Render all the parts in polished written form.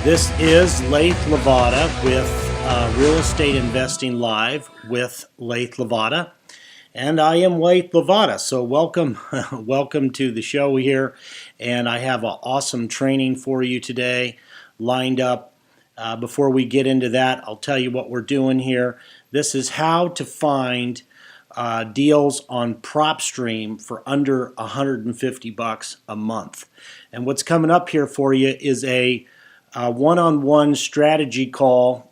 This is Lathe Lavada with Real Estate Investing Live with Lathe Lavada. And I am Lathe Lavada, so welcome, welcome to the show here. And I have an awesome training for you today lined up. Before we get into that, I'll tell you what we're doing here. This is how to find deals on PropStream for under $150 a month. And what's coming up here for you is a one-on-one strategy call,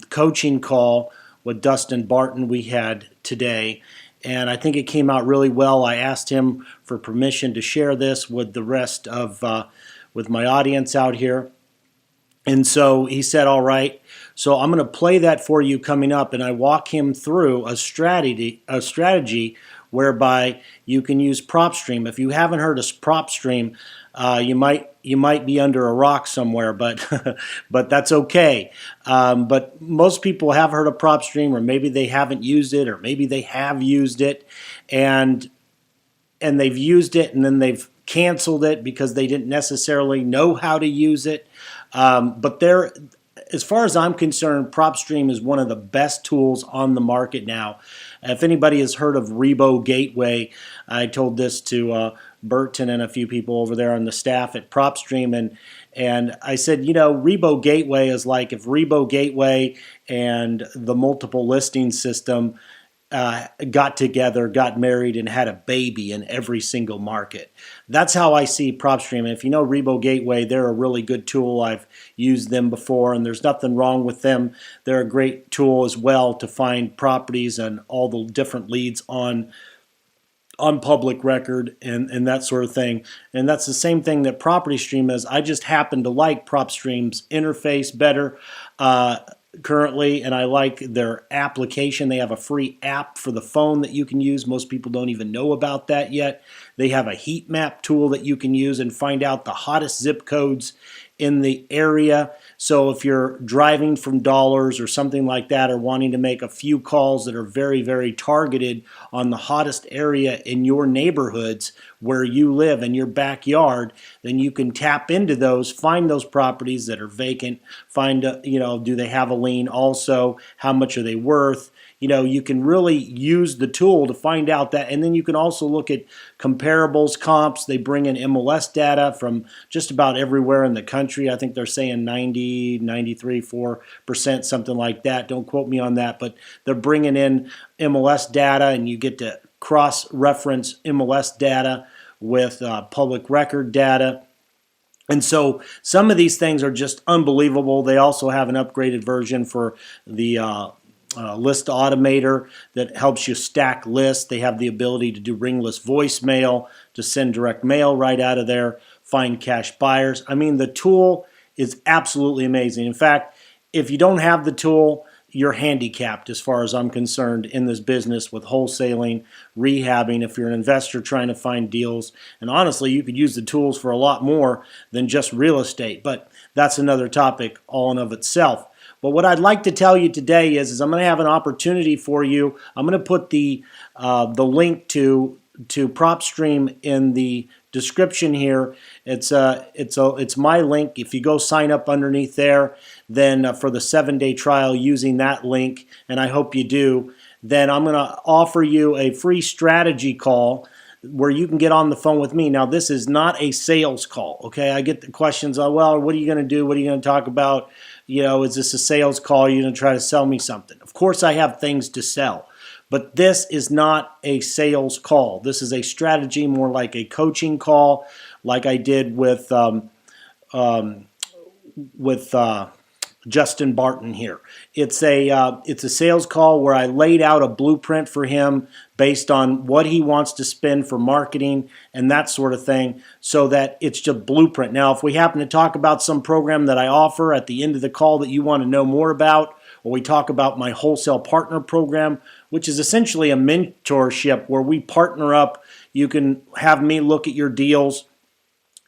coaching call with Dustin Barton we had today, and I think it came out really well. I asked him for permission to share this with the rest of with my audience out here, and so he said, all right. So I'm going to play that for you coming up, and I walk him through a strategy whereby you can use PropStream. If you haven't heard of PropStream, you might be under a rock somewhere, but but that's okay. But most people have heard of PropStream, or maybe they haven't used it, or maybe they have used it, and they've used it and then they've canceled it because they didn't necessarily know how to use it. But as far as I'm concerned, PropStream is one of the best tools on the market now. If anybody has heard of Rebo Gateway, I told this to Barton and a few people over there on the staff at PropStream, and I said, you know, Rebo Gateway is like if Rebo Gateway and the multiple listing system got together, got married, and had a baby in every single market. That's how I see PropStream. And if you know Rebo Gateway, they're a really good tool. I've used them before, and there's nothing wrong with them. They're a great tool as well to find properties and all the different leads on public record and that sort of thing. And that's the same thing that PropStream is. I just happen to like PropStream's interface better currently, and I like their application. They have a free app for the phone that you can use. Most people don't even know about that yet. They have a heat map tool that you can use and find out the hottest zip codes in the area. So if you're driving from dollars or something like that, or wanting to make a few calls that are very, very targeted on the hottest area in your neighborhoods where you live in your backyard, then you can tap into those, find those properties that are vacant, find, do they have a lien also, how much are they worth? You can really use the tool to find out that, and then you can also look at comparables, comps. They bring in MLS data from just about everywhere in the country. I think they're saying 90, 93, 4%, something like that. Don't quote me on that, but they're bringing in MLS data, and you get to cross-reference MLS data with public record data. And so some of these things are just unbelievable. They also have an upgraded version for the list automator that helps you stack lists. They have the ability to do ringless voicemail, to send direct mail right out of there, find cash buyers. I mean, the tool is absolutely amazing. In fact, if you don't have the tool, you're handicapped as far as I'm concerned in this business with wholesaling, rehabbing, if you're an investor trying to find deals. And honestly, you could use the tools for a lot more than just real estate, but that's another topic all in of itself. But what I'd like to tell you today is I'm going to have an opportunity for you. I'm going to put the link to PropStream in the description here. It's my link. If you go sign up underneath there, then for the 7-day trial using that link, and I hope you do, then I'm going to offer you a free strategy call where you can get on the phone with me. Now, this is not a sales call, okay? I get the questions, well, what are you going to do? What are you going to talk about? Is this a sales call? Are you going to try to sell me something? Of course, I have things to sell, but this is not a sales call. This is a strategy, more like a coaching call, like I did with Justin Barton here. It's a sales call where I laid out a blueprint for him based on what he wants to spend for marketing and that sort of thing, so that it's just blueprint. Now, if we happen to talk about some program that I offer at the end of the call that you want to know more about, or we talk about my Wholesale Partner program, which is essentially a mentorship where we partner up, you can have me look at your deals,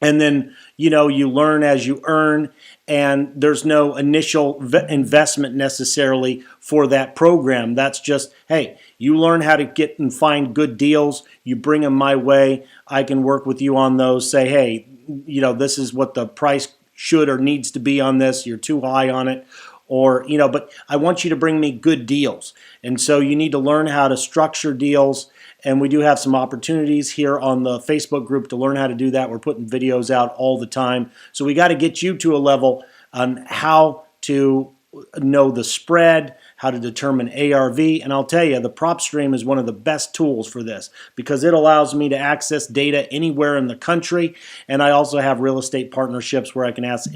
and then you learn as you earn, and there's no initial investment necessarily for that program. That's just, hey, you learn how to get and find good deals, you bring them my way, I can work with you on those, say, hey, this is what the price should or needs to be on this. You're too high on it. Or, but I want you to bring me good deals. And so you need to learn how to structure deals. And we do have some opportunities here on the Facebook group to learn how to do that. We're putting videos out all the time. So we got to get you to a level on how to know the spread, how to determine ARV, and I'll tell you, the PropStream is one of the best tools for this because it allows me to access data anywhere in the country, and I also have real estate partnerships where I can access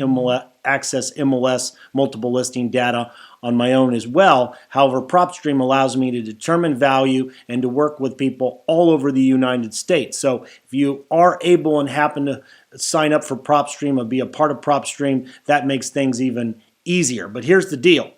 MLS multiple listing data on my own as well. However, PropStream allows me to determine value and to work with people all over the United States. So if you are able and happen to sign up for PropStream or be a part of PropStream, that makes things even easier. But here's the deal.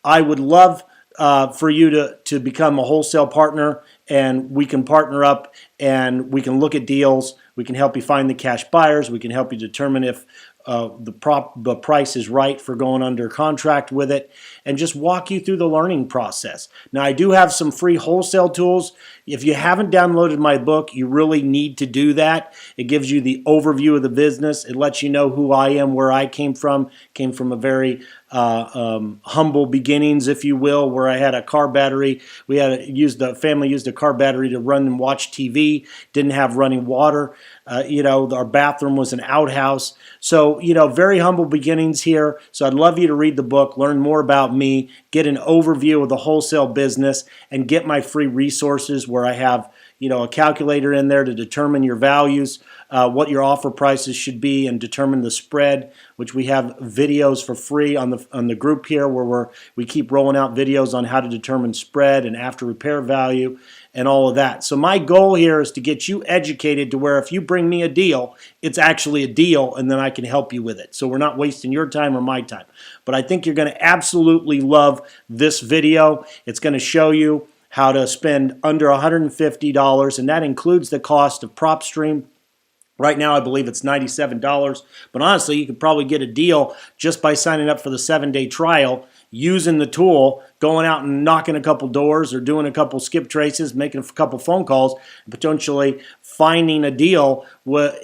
I would love for you to become a wholesale partner, and we can partner up and we can look at deals. We can help you find the cash buyers. We can help you determine if the price is right for going under contract with it, and just walk you through the learning process. Now, I do have some free wholesale tools. If you haven't downloaded my book, you really need to do that. It gives you the overview of the business. It lets you know who I am, where I came from. Came from a very humble beginnings, if you will, where I had a car battery. The family used a car battery to run and watch TV. Didn't have running water. Our bathroom was an outhouse. So, very humble beginnings here. So I'd love you to read the book, learn more about me, get an overview of the wholesale business, and get my free resources where I have, a calculator in there to determine your values, what your offer prices should be, and determine the spread, which we have videos for free on the group here where we keep rolling out videos on how to determine spread and after repair value and all of that. So my goal here is to get you educated to where if you bring me a deal, it's actually a deal, and then I can help you with it. So we're not wasting your time or my time. But I think you're going to absolutely love this video. It's going to show you how to spend under $150, and that includes the cost of PropStream. Right now, I believe it's $97, but honestly, you could probably get a deal just by signing up for the 7-day trial, using the tool, going out and knocking a couple doors or doing a couple skip traces, making a couple phone calls, and potentially finding a deal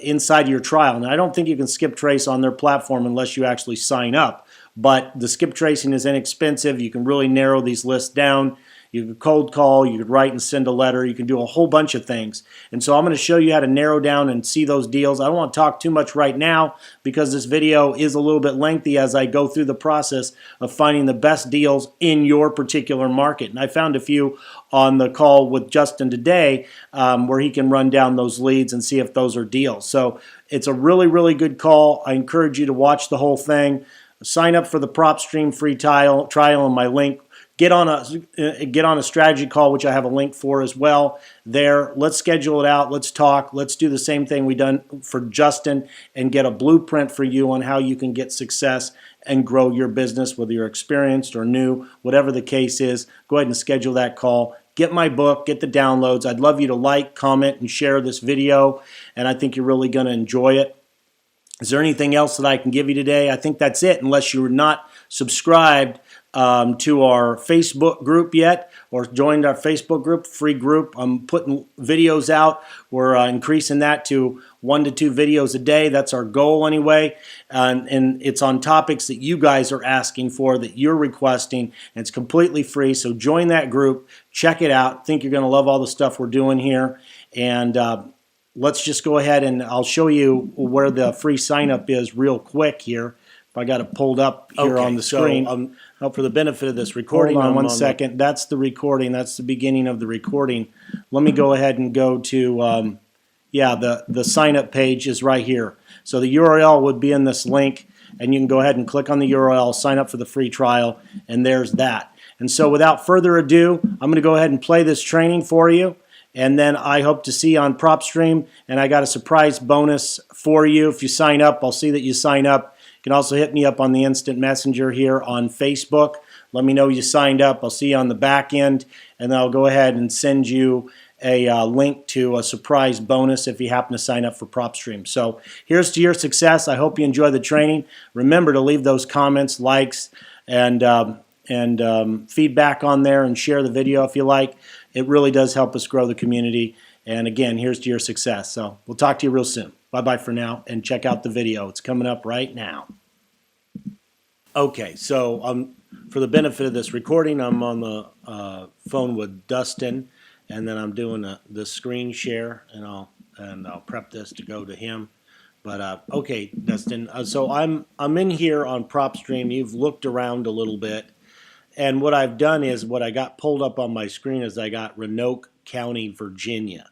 inside your trial. Now, I don't think you can skip trace on their platform unless you actually sign up, but the skip tracing is inexpensive. You can really narrow these lists down. You could cold call, you could write and send a letter, you can do a whole bunch of things. And so I'm going to show you how to narrow down and see those deals. I don't want to talk too much right now because this video is a little bit lengthy as I go through the process of finding the best deals in your particular market. And I found a few on the call with Dustin today where he can run down those leads and see if those are deals. So it's a really, really good call. I encourage you to watch the whole thing. Sign up for the PropStream free trial and my link. Get on a strategy call, which I have a link for as well there. Let's schedule it out. Let's talk. Let's do the same thing we done for Justin and get a blueprint for you on how you can get success and grow your business, whether you're experienced or new, whatever the case is. Go ahead and schedule that call. Get my book, get the downloads. I'd love you to like, comment, and share this video, and I think you're really going to enjoy it. Is there anything else that I can give you today? I think that's it, unless you're not subscribed to our Facebook group yet or joined our Facebook group, free group. I'm putting videos out. We're increasing that to 1 to 2 videos a day. That's our goal anyway. And it's on topics that you guys are asking for, that you're requesting. And it's completely free. So join that group. Check it out. I think you're going to love all the stuff we're doing here. And let's just go ahead and I'll show you where the free sign up is real quick here. If I got it pulled up here on the screen. So, for the benefit of this recording, hold on one second. That's the recording. That's the beginning of the recording. Let me go ahead and go to, the sign up page is right here. So the URL would be in this link, and you can go ahead and click on the URL, sign up for the free trial, and there's that. And so without further ado, I'm going to go ahead and play this training for you. And then I hope to see you on PropStream, and I got a surprise bonus for you. If you sign up, I'll see that you sign up. You can also hit me up on the instant messenger here on Facebook. Let me know you signed up. I'll see you on the back end, and then I'll go ahead and send you a link to a surprise bonus if you happen to sign up for PropStream. So here's to your success. I hope you enjoy the training. Remember to leave those comments, likes, and feedback on there, and share the video if you like. It really does help us grow the community. And again, here's to your success. So we'll talk to you real soon. Bye-bye for now, and check out the video. It's coming up right now. Okay, so for the benefit of this recording, I'm on the phone with Dustin, and then I'm doing the screen share, and I'll prep this to go to him. But okay, Dustin. So I'm in here on PropStream. You've looked around a little bit, and what I've done is what I got pulled up on my screen is I got Roanoke County, Virginia,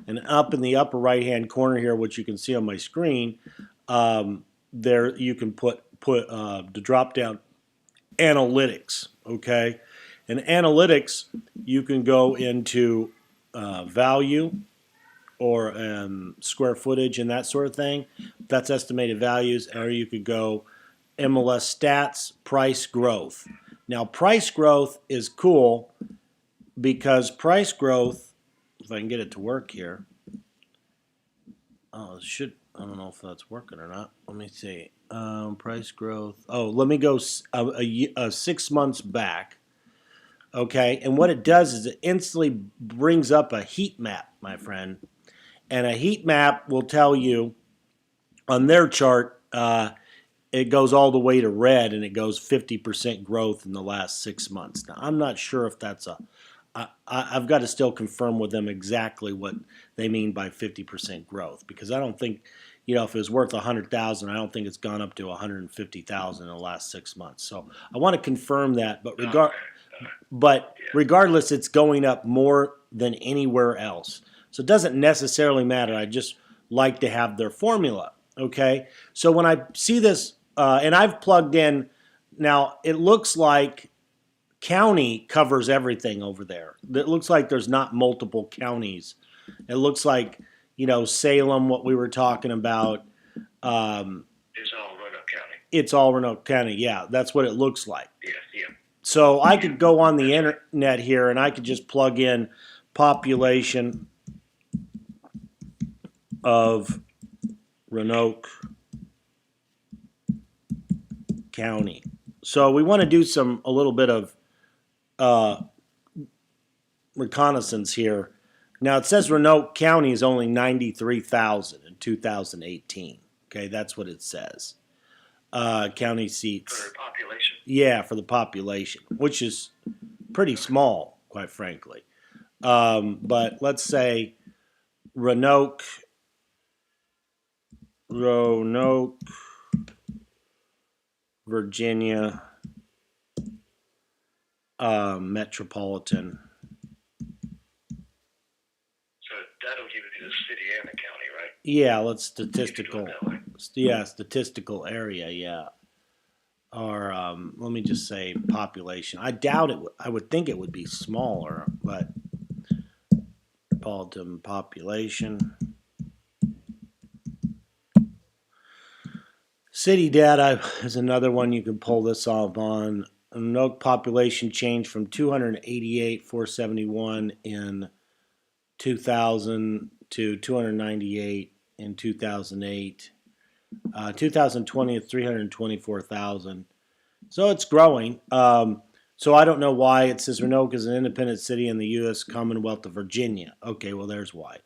and up in the upper right hand corner here, which you can see on my screen, there you can put the drop down analytics. Okay, and analytics you can go into value or square footage and that sort of thing. That's estimated values, or you could go MLS stats, price growth. Now, price growth is cool because price growth, if I can get it to work here, I don't know if that's working or not. Let me see. Price growth. Oh, let me go 6 months back. Okay, and what it does is it instantly brings up a heat map, my friend. And a heat map will tell you on their chart, it goes all the way to red, and it goes 50% growth in the last 6 months. Now, I'm not sure if that's I've got to still confirm with them exactly what they mean by 50% growth, because I don't think, if it was worth 100,000, I don't think it's gone up to 150,000 in the last 6 months. So I want to confirm that, but regardless, it's going up more than anywhere else. So it doesn't necessarily matter. I just like to have their formula. Okay, so when I see this, and I've plugged in, now it looks like county covers everything over there. It looks like there's not multiple counties. It looks like, Salem, what we were talking about. It's all Roanoke County. It's all Roanoke County, yeah. That's what it looks like. Yeah. So I could go on the internet here, and I could just plug in population of Roanoke County. So we want to do a little bit of reconnaissance here. Now it says Roanoke County is only 93,000 in 2018. Okay, that's what it says. County seats. For the population? Yeah, for the population, which is pretty small, quite frankly. But let's say Roanoke, Virginia, metropolitan. So that'll give you the city and the county, right? Yeah, let's statistical. Yeah, statistical area. Yeah. Or let me just say population. I doubt it. I would think it would be smaller, but metropolitan population. City data is another one you can pull this off on. Roanoke population changed from 288,471 in 2000 to 298 in 2008. 2020 is 324,000. So it's growing. So I don't know why it says Roanoke is an independent city in the U.S. Commonwealth of Virginia. Okay, well, there's why.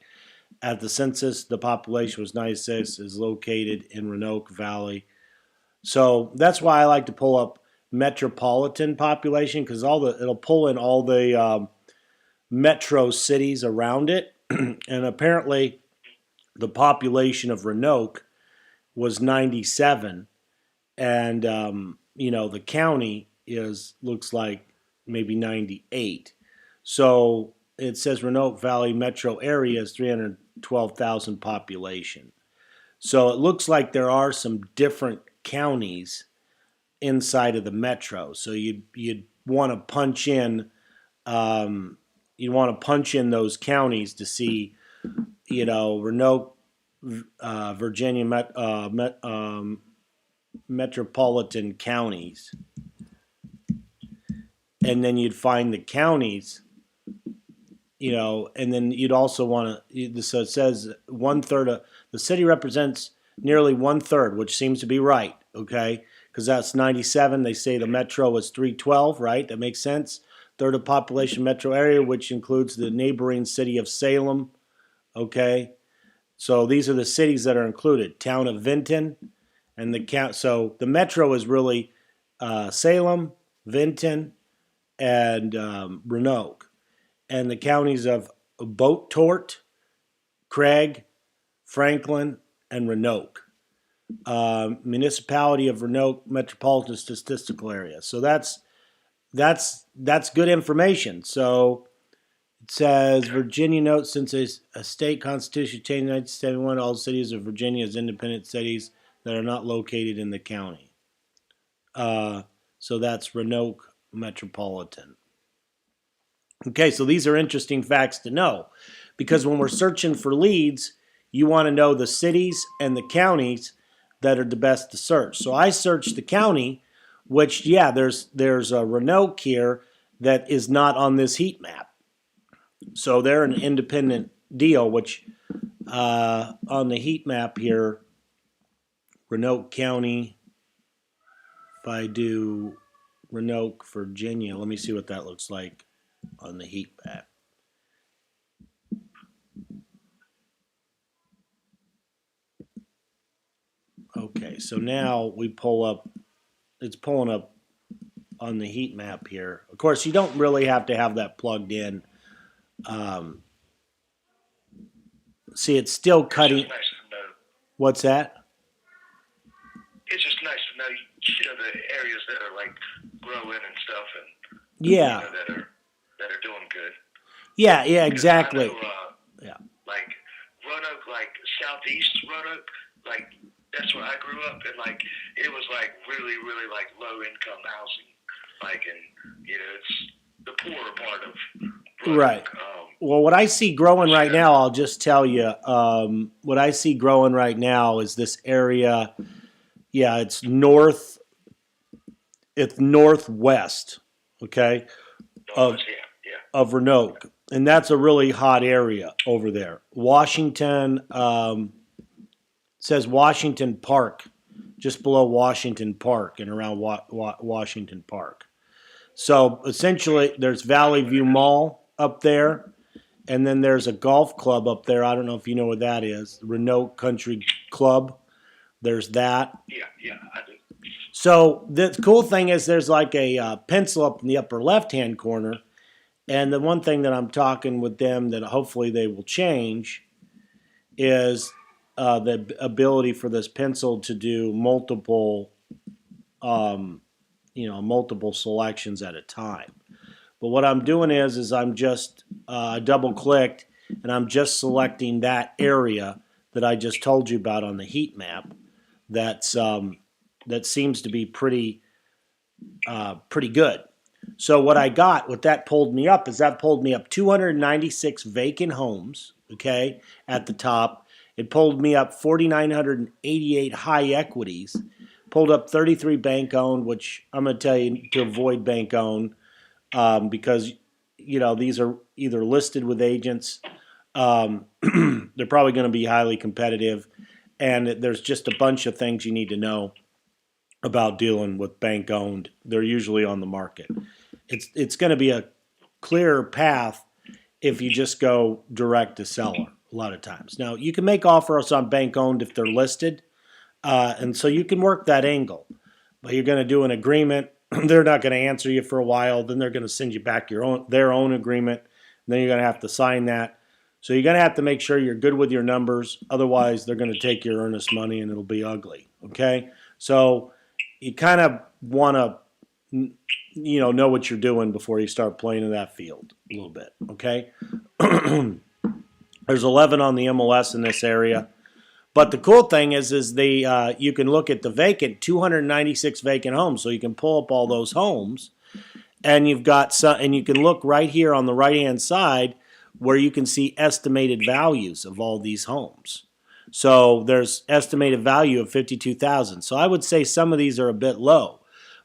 At the census, the population was 96, is located in Roanoke Valley. So that's why I like to pull up metropolitan population, because it'll pull in all the metro cities around it. And apparently the population of Roanoke was 97, and the county looks like maybe 98. So it says Roanoke Valley metro area is 312,000 population. So it looks like there are some different counties inside of the metro. So you'd want to punch in those counties to see, Roanoke, Virginia metropolitan counties, and then you'd find the counties, and then you'd also want to. So it says 1/3 of the city represents nearly 1/3, which seems to be right. Okay, because that's 97. They say the metro was 312, right? That makes sense. Third of population metro area, which includes the neighboring city of Salem. Okay, so these are the cities that are included. Town of Vinton and the count. So the metro is really Salem, Vinton, and Roanoke, and the counties of Boat-Tort, Craig, Franklin, and Roanoke. Municipality of Roanoke Metropolitan Statistical Area. So that's good information. So it says Virginia notes since a state constitution changed in 1971, all cities of Virginia as independent cities that are not located in the county. So that's Roanoke Metropolitan. Okay, so these are interesting facts to know, because when we're searching for leads, you want to know the cities and the counties that are the best to search. So I searched the county, which, yeah, there's a Roanoke here that is not on this heat map. So they're an independent deal, which on the heat map here, Roanoke County, if I do Roanoke, Virginia, let me see what that looks like on the heat map. Okay, so now we pull up, it's pulling up on the heat map here. Of course, you don't really have to have that plugged in. See, it's still cutting. It's just nice to know. What's that? It's just nice to know, the areas that are like growing and stuff, and yeah, that are doing good. Yeah, exactly. I know, yeah, like Roanoke, like southeast Roanoke, like that's where I grew up, and like it was like really, really like low income housing, like, and it's the poorer part of Roanoke. Right. Well, what I see growing right now, I'll just tell you, what I see growing right now is this area. Yeah, it's northwest, okay, of Roanoke, and that's a really hot area over there. Washington, says Washington Park, just below Washington Park and around Washington Park. So essentially, there's Valley View Mall up there, and then there's a golf club up there. I don't know if you know what that is, Roanoke Country Club. There's that. Yeah, I do. So the cool thing is there's like a pencil up in the upper left-hand corner, and the one thing that I'm talking with them that hopefully they will change is the ability for this pencil to do multiple, multiple selections at a time. But what I'm doing is I'm just double-clicked, and I'm just selecting that area that I just told you about on the heat map. That seems to be pretty good. So what that pulled me up 296 vacant homes, okay, at the top. It pulled me up 4,988 high equities, pulled up 33 bank-owned, which I'm going to tell you to avoid bank-owned because, these are either listed with agents. They're probably going to be highly competitive, and there's just a bunch of things you need to know about dealing with bank-owned. They're usually on the market. It's going to be a clearer path if you just go direct to seller a lot of times. Now, you can make offers on bank-owned if they're listed, and so you can work that angle. But you're going to do an agreement. They're not going to answer you for a while. Then they're going to send you back their own agreement. And then you're going to have to sign that. So you're going to have to make sure you're good with your numbers. Otherwise, they're going to take your earnest money, and it'll be ugly. Okay? So you kind of want to, know what you're doing before you start playing in that field a little bit. Okay? There's 11 on the MLS in this area. But the cool thing is you can look at the 296 vacant homes. So you can pull up all those homes, and you've got and you can look right here on the right-hand side where you can see estimated values of all these homes. So there's estimated value of $52,000. So I would say some of these are a bit low,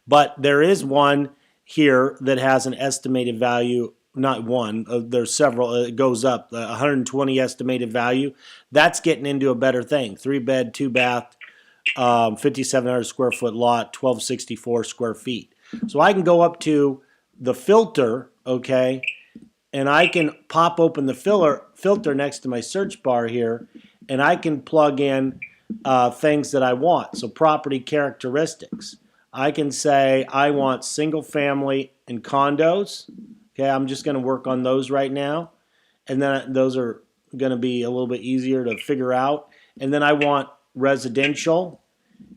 but there is one here that has an estimated value. Not one, there's several. It goes up, 120 estimated value. That's getting into a better thing. 3-bed, 2-bath, 5,700 square foot lot, 1,264 square feet. So I can go up to the filter, okay, and I can pop open the filter next to my search bar here, and I can plug in things that I want. So property characteristics. I can say I want single family and condos. Okay, I'm just going to work on those right now. And then those are going to be a little bit easier to figure out. And then I want residential.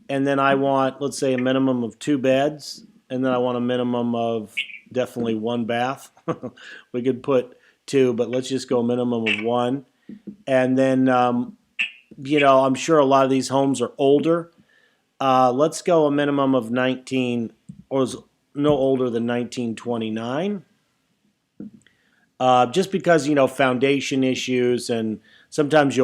And then I want, let's say, a minimum of 2 beds. And then I want a minimum of definitely 1 bath. We could put 2, but let's just go a minimum of 1. And then, I'm sure a lot of these homes are older. Let's go a minimum of 19, or no older than 1929. Just because, foundation issues, and sometimes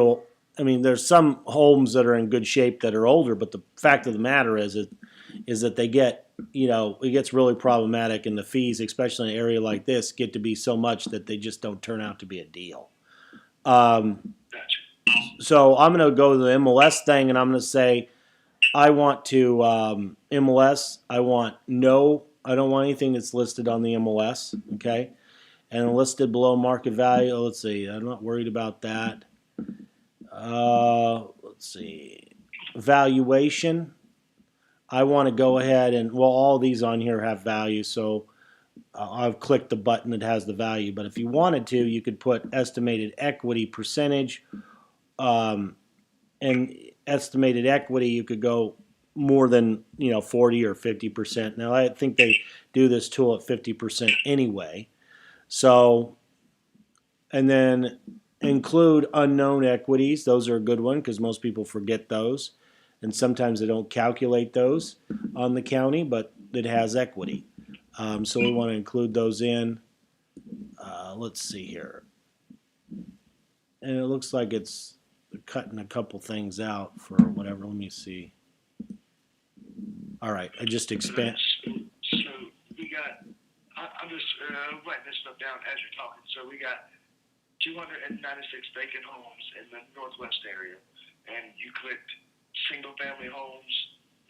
there's some homes that are in good shape that are older, but the fact of the matter is that they get, it gets really problematic, and the fees, especially in an area like this, get to be so much that they just don't turn out to be a deal. So I'm going to go to the MLS thing, and I'm going to say I want to MLS. I don't want anything that's listed on the MLS, okay? And listed below market value. Let's see. I'm not worried about that. Let's see. Valuation. I want to go ahead and, all these on here have value, so I've clicked the button that has the value. But if you wanted to, you could put estimated equity percentage. And estimated equity, you could go more than 40 or 50%. Now I think they do this tool at 50% anyway. So, and then include unknown equities. Those are a good one because most people forget those, and sometimes they don't calculate those on the county, but it has equity. So we want to include those in. Let's see here, and it looks like it's cutting a couple things out for whatever. Let me see. All right, I just expand. So we got, I'm just writing this stuff down as you're talking. So we got 296 vacant homes in the Northwest area, and you clicked single family homes,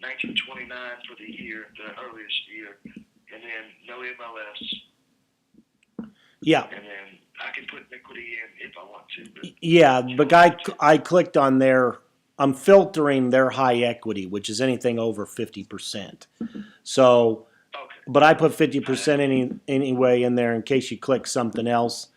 1929 for the year, the earliest year, and then no MLS. Yeah. And then I can put equity in if I want to. But yeah, but I clicked on their. I'm filtering their high equity, which is anything over 50%. So, okay. But I put 50% anyway in there in case you click something else.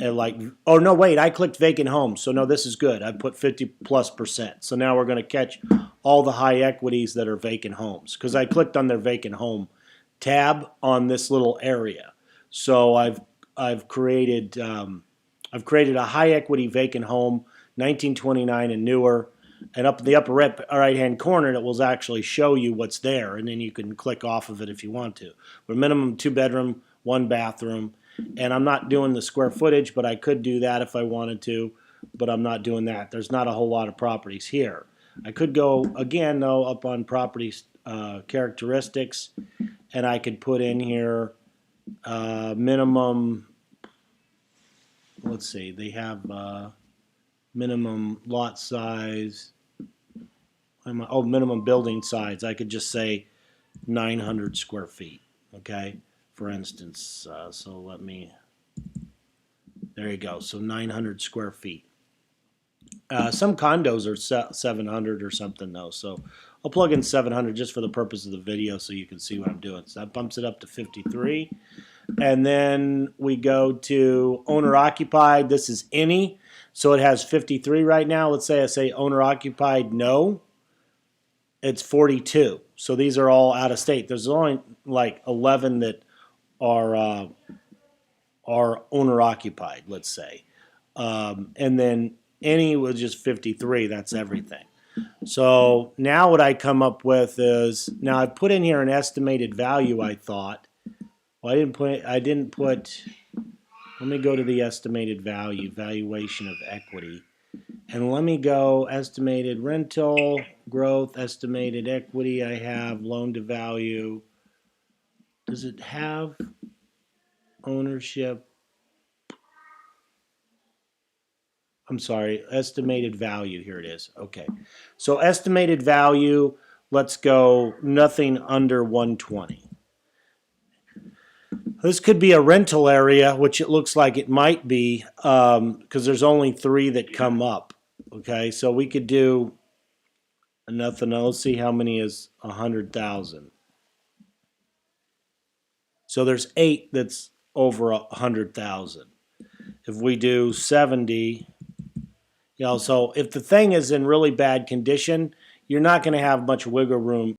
Oh no, wait, I clicked vacant homes. So no, this is good. I put 50+%. So now we're going to catch all the high equities that are vacant homes because I clicked on their vacant home tab on this little area. So I've created a high equity vacant home, 1929 and newer. And up in the upper right-hand corner, it will actually show you what's there, and then you can click off of it if you want to. But minimum 2-bedroom, 1 bathroom, and I'm not doing the square footage, but I could do that if I wanted to, but I'm not doing that. There's not a whole lot of properties here. I could go, again, though, up on property characteristics, and I could put in here minimum, let's see, they have minimum lot size, minimum building size. I could just say 900 square feet, okay, for instance. So let me, there you go, so 900 square feet. Some condos are 700 or something though, so I'll plug in 700 just for the purpose of the video so you can see what I'm doing. So that bumps it up to 53. And then we go to owner occupied. This is any. So it has 53 right now. Let's say I say owner occupied no. It's 42. So these are all out of state. There's only like 11 that are owner occupied, let's say. And then any was just 53. That's everything. So now what I come up with is, now I put in here an estimated value, I thought. Well, I didn't put, let me go to the estimated value, valuation of equity. And let me go estimated rental, growth, estimated equity. I have loan to value. Does it have ownership? I'm sorry, estimated value. Here it is. Okay. So estimated value, let's go nothing under 120. This could be a rental area, which it looks like it might be, because there's only 3 that come up. Okay, so we could do nothing else. See how many is 100,000. So there's 8 that's over 100,000. If we do 70, so if the thing is in really bad condition, you're not going to have much wiggle room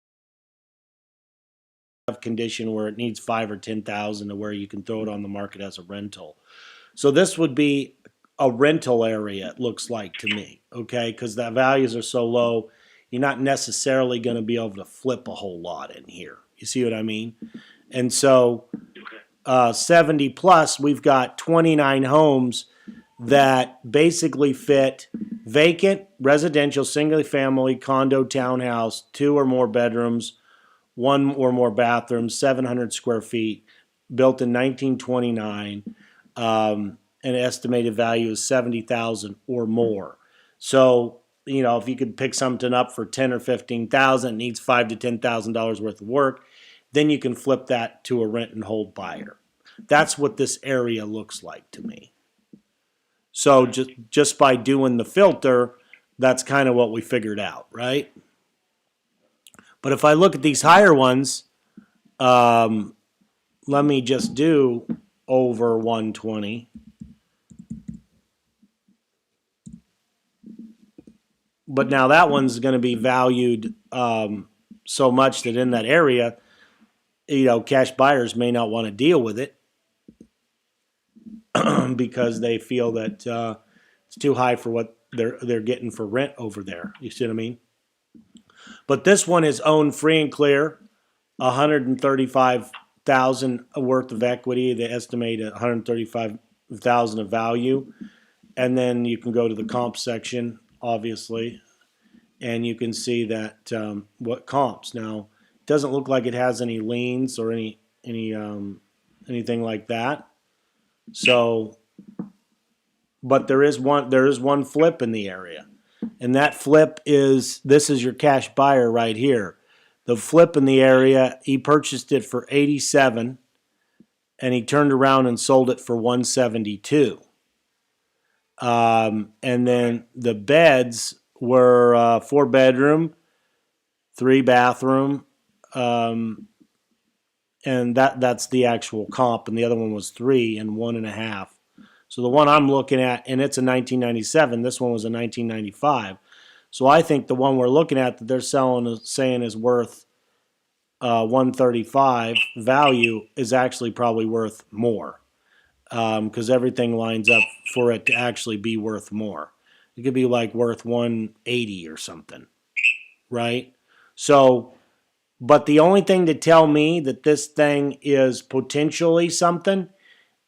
of condition where it needs 5 or 10,000 to where you can throw it on the market as a rental. So this would be a rental area, it looks like to me, okay? Because the values are so low, you're not necessarily going to be able to flip a whole lot in here. You see what I mean? And so 70 plus, we've got 29 homes that basically fit vacant, residential, single family, condo, townhouse, 2 or more bedrooms, 1 or more bathrooms, 700 square feet, built in 1929. An estimated value is 70,000 or more. So, if you could pick something up for 10 or 15,000, it needs $5,000 to $10,000 worth of work, then you can flip that to a rent and hold buyer. That's what this area looks like to me. So just by doing the filter, that's kind of what we figured out, right? But if I look at these higher ones, let me just do over 120. But now that one's going to be valued so much that in that area, cash buyers may not want to deal with it because they feel that it's too high for what they're getting for rent over there. You see what I mean? But this one is owned free and clear, 135,000 worth of equity. They estimate 135,000 of value, and then you can go to the comp section, obviously, and you can see that what comps. Now, it doesn't look like it has any liens or anything like that. So, but there is one flip in the area, and that flip is, this is your cash buyer right here. The flip in the area, he purchased it for 87, and he turned around and sold it for 172. And then the beds were 4-bedroom, 3-bathroom, and that's the actual comp, and the other one was 3 and 1.5. So the one I'm looking at, and it's a 1997. This one was a 1995. So I think the one we're looking at that they're saying is worth 135 value is actually probably worth more, because everything lines up for it to actually be worth more. It could be like worth 180 or something, right? So, but the only thing to tell me that this thing is potentially something,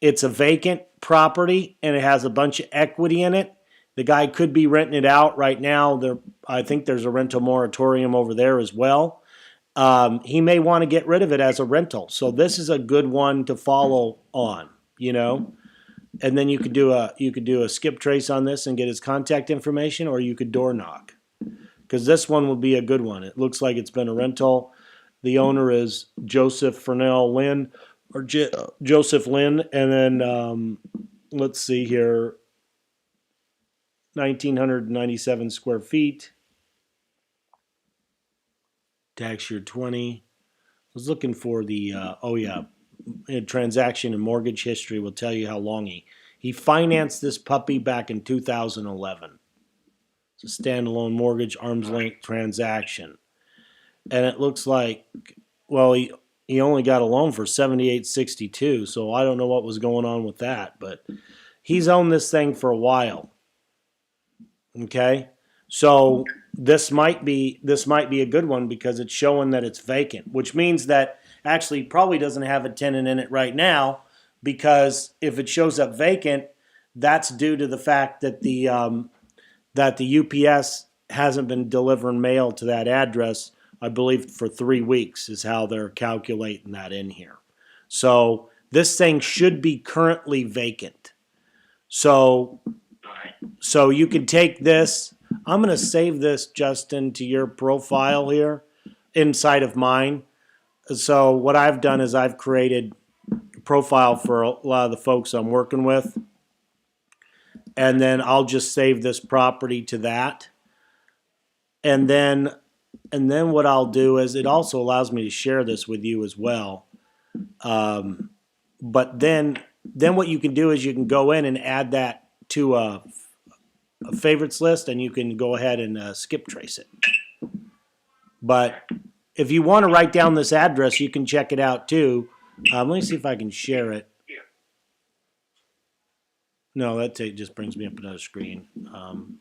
it's a vacant property and it has a bunch of equity in it. The guy could be renting it out right now. I think there's a rental moratorium over there as well. He may want to get rid of it as a rental. So this is a good one to follow on, And then you could do a skip trace on this and get his contact information, or you could door knock, because this one would be a good one. It looks like it's been a rental. The owner is Joseph Fernell Lynn, or Joseph Lynn, and then let's see here, 1,997 square feet. Tax year 20. I was looking for the transaction and mortgage history will tell you how long he financed this puppy back in 2011. It's a standalone mortgage arm's length transaction, and it looks like, well, he only got a loan for $78.62, so I don't know what was going on with that, but he's owned this thing for a while. Okay, so this might be a good one because it's showing that it's vacant, which means that actually probably doesn't have a tenant in it right now, because if it shows up vacant, that's due to the fact that the UPS hasn't been delivering mail to that address, I believe, for 3 weeks is how they're calculating that in here. So this thing should be currently vacant. So you can take this. I'm going to save this, Justin, to your profile here inside of mine. So what I've done is I've created a profile for a lot of the folks I'm working with, and then I'll just save this property to that. And then what I'll do is it also allows me to share this with you as well. But then what you can do is you can go in and add that to a favorites list, and you can go ahead and skip trace it. But if you want to write down this address, you can check it out too. Let me see if I can share it. Yeah. No, that just brings me up another screen. Hold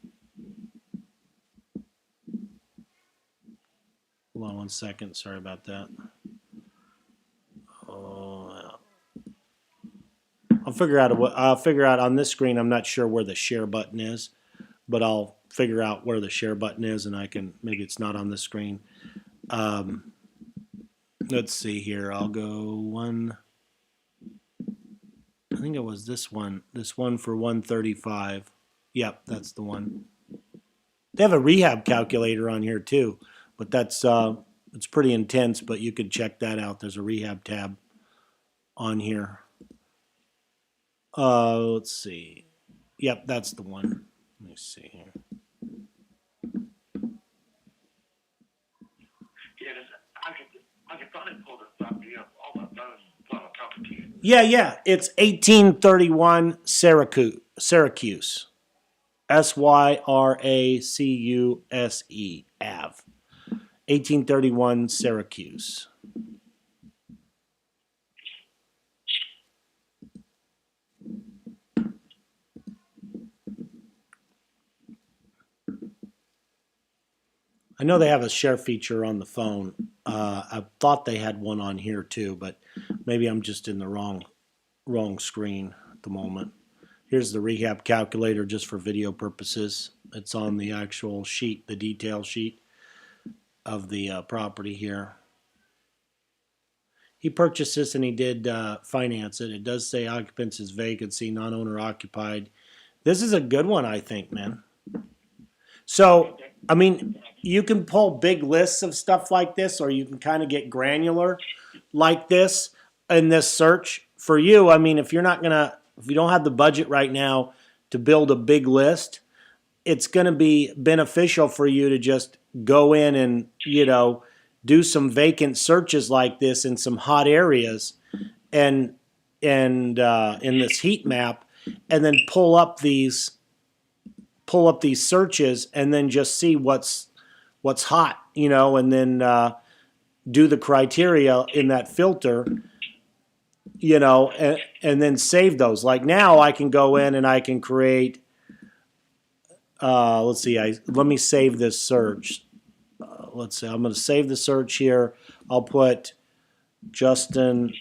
on 1 second. Sorry about that. Oh, I'll figure out on this screen. I'm not sure where the share button is, but I'll figure out where the share button is, and I can, maybe it's not on this screen. Let's see here. I'll go one. I think it was this one. This one for 135. Yep, that's the one. They have a rehab calculator on here too, but that's it's pretty intense. But you could check that out. There's a rehab tab on here. Let's see. Yep, that's the one. Let me see here. Yeah, I can probably pull the property up on my phone while I'm talking to you. Yeah. It's 1831 Syracuse. Syracuse. Ave. 1831 Syracuse. I know they have a share feature on the phone. I thought they had one on here too, but maybe I'm just in the wrong screen at the moment. Here's the rehab calculator just for video purposes. It's on the actual sheet, the detail sheet of the property here. He purchased this and he did finance it. It does say occupants is vacancy, non-owner occupied. This is a good one, I think, man. So, I mean, you can pull big lists of stuff like this, or you can kind of get granular like this in this search. For you, I mean, if you don't have the budget right now to build a big list, it's going to be beneficial for you to just go in and, do some vacant searches like this in some hot areas and in this heat map, and then pull up these searches and then just see what's hot, and then do the criteria in that filter, and then save those. Like now I can go in and I can create, let's see, let me save this search. Let's see, I'm going to save the search here. I'll put Justin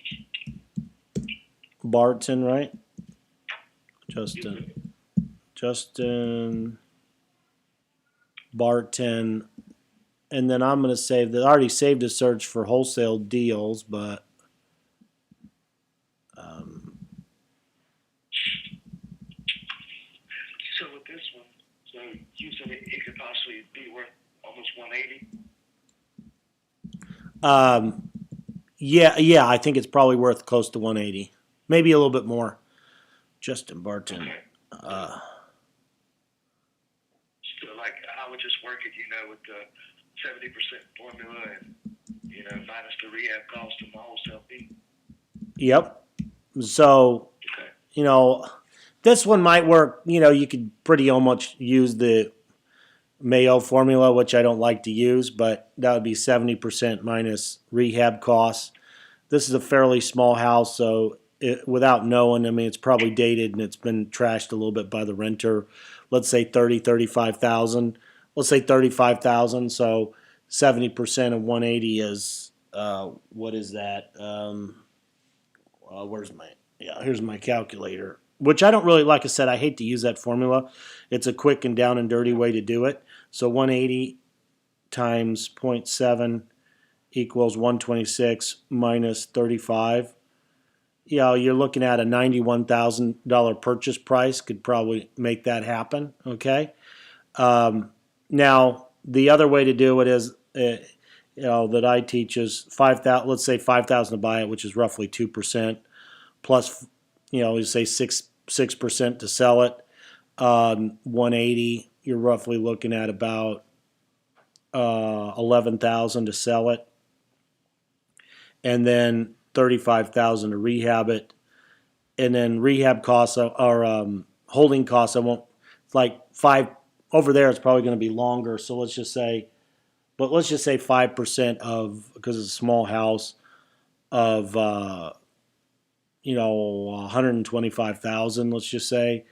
Barton, right? Justin Barton, and then I'm going to save I already saved a search for wholesale deals, but So with this one, so you said it could possibly be worth almost 180. Yeah, I think it's probably worth close to 180, maybe a little bit more. Justin Barton. Okay. So like I would just work it, with the 70% formula and minus the rehab cost and the wholesale fee. Yep. So, Okay. this one might work. You could pretty almost use the Mayo formula, which I don't like to use, but that would be 70% minus rehab costs. This is a fairly small house, so without knowing, I mean, it's probably dated and it's been trashed a little bit by the renter. Let's say 35,000. Let's say 35,000. So 70% of 180 is what is that? Here's my calculator, which I don't really, like I said, I hate to use that formula. It's a quick and down and dirty way to do it. So 180 times 0.7 equals 126 minus 35. You're looking at a $91,000 purchase price. Could probably make that happen. Okay. Now the other way to do it is, that I teach is 5,000. Let's say 5,000 to buy it, which is roughly 2%, plus, you say 6% to sell it. 180, you're roughly looking at about 11,000 to sell it, and then $35,000 to rehab it, and then rehab costs or holding costs. I won't. It's like five over there. It's probably going to be longer. So let's just say 5% of, because it's a small house, of 125,000. Let's just say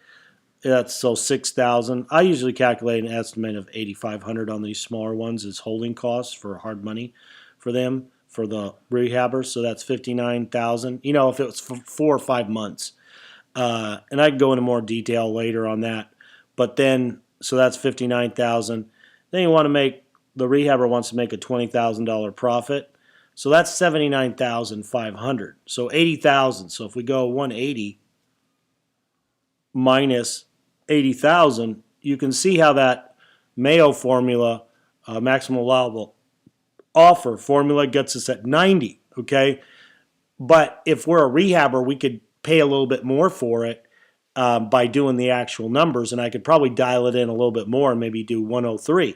that's so 6,000. I usually calculate an estimate of 8,500 on these smaller ones as holding costs for hard money for them, for the rehabbers. So that's 59,000. If it was for 4 or 5 months, and I can go into more detail later on that. But then, so that's 59,000. Then the rehabber wants to make a $20,000 profit. So that's 79,500. So 80,000. So if we go 180 minus 80,000, you can see how that Mayo formula, maximum allowable offer formula, gets us at 90. Okay, but if we're a rehabber, we could pay a little bit more for it by doing the actual numbers, and I could probably dial it in a little bit more and maybe do 103.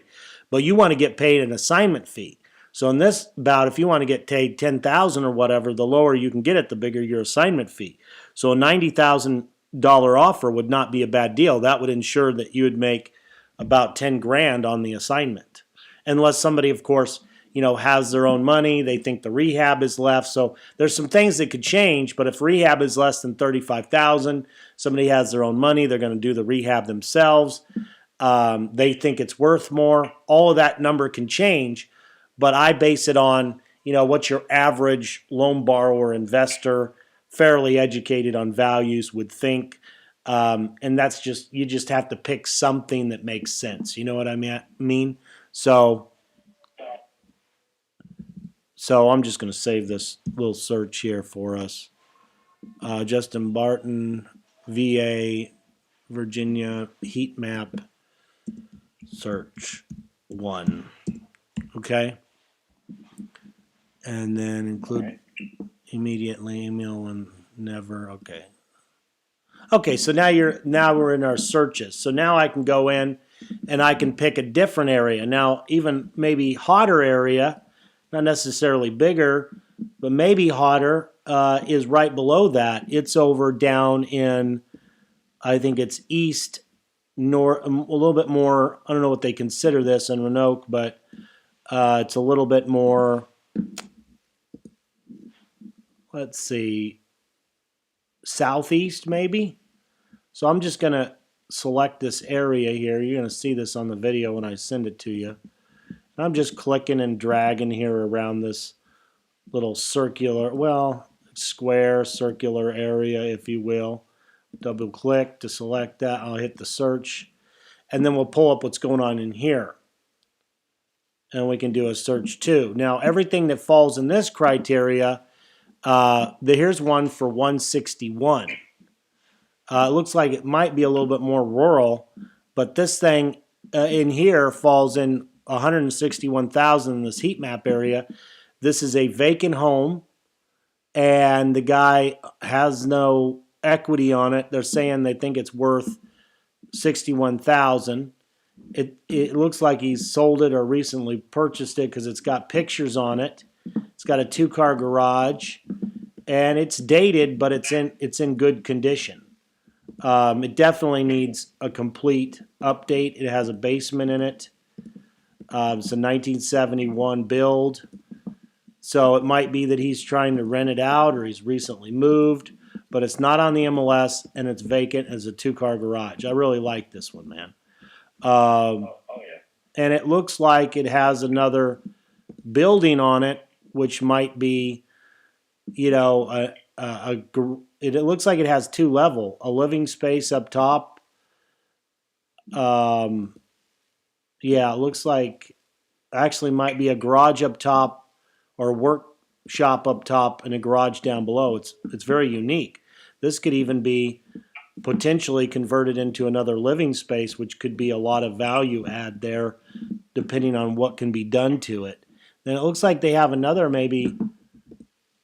But you want to get paid an assignment fee. So in this bout, if you want to get paid 10,000 or whatever, the lower you can get it, the bigger your assignment fee. So a $90,000 offer would not be a bad deal. That would ensure that you would make about 10 grand on the assignment, unless somebody, of course, has their own money. They think the rehab is left. So there's some things that could change. But if rehab is less than 35,000, somebody has their own money. They're going to do the rehab themselves. They think it's worth more. All of that number can change. But I base it on, what your average loan borrower, investor, fairly educated on values would think. And that's you just have to pick something that makes sense. You know what I mean? So I'm just going to save this little search here for us. Justin Barton, VA, Virginia, heat map, search 1. Okay. And then include immediately, email, and never. Okay. Okay, so now we're in our searches. So now I can go in and I can pick a different area. Now, even maybe hotter area, not necessarily bigger, but maybe hotter, is right below that. It's over down in, I think it's east, north, a little bit more. I don't know what they consider this in Roanoke, but it's a little bit more, let's see, southeast maybe. So I'm just going to select this area here. You're going to see this on the video when I send it to you. I'm just clicking and dragging here around this little square, circular area, if you will. Double click to select that. I'll hit the search, and then we'll pull up what's going on in here. And we can do a search too. Now, everything that falls in this criteria, here's one for 161. It looks like it might be a little bit more rural, but this thing in here falls in 161,000 in this heat map area. This is a vacant home, and the guy has no equity on it. They're saying they think it's worth 61,000. It looks like he's sold it or recently purchased it because it's got pictures on it. It's got a 2-car garage, and it's dated, but it's in good condition. It definitely needs a complete update. It has a basement in it. It's a 1971 build. So it might be that he's trying to rent it out or he's recently moved, but it's not on the MLS and it's vacant as a 2-car garage. I really like this one, man. Yeah. And it looks like it has another building on it, which might be, it looks like it has 2 levels, a living space up top. Yeah, it looks like actually might be a garage up top or a workshop up top and a garage down below. It's very unique. This could even be potentially converted into another living space, which could be a lot of value add there, depending on what can be done to it. Then it looks like they have another maybe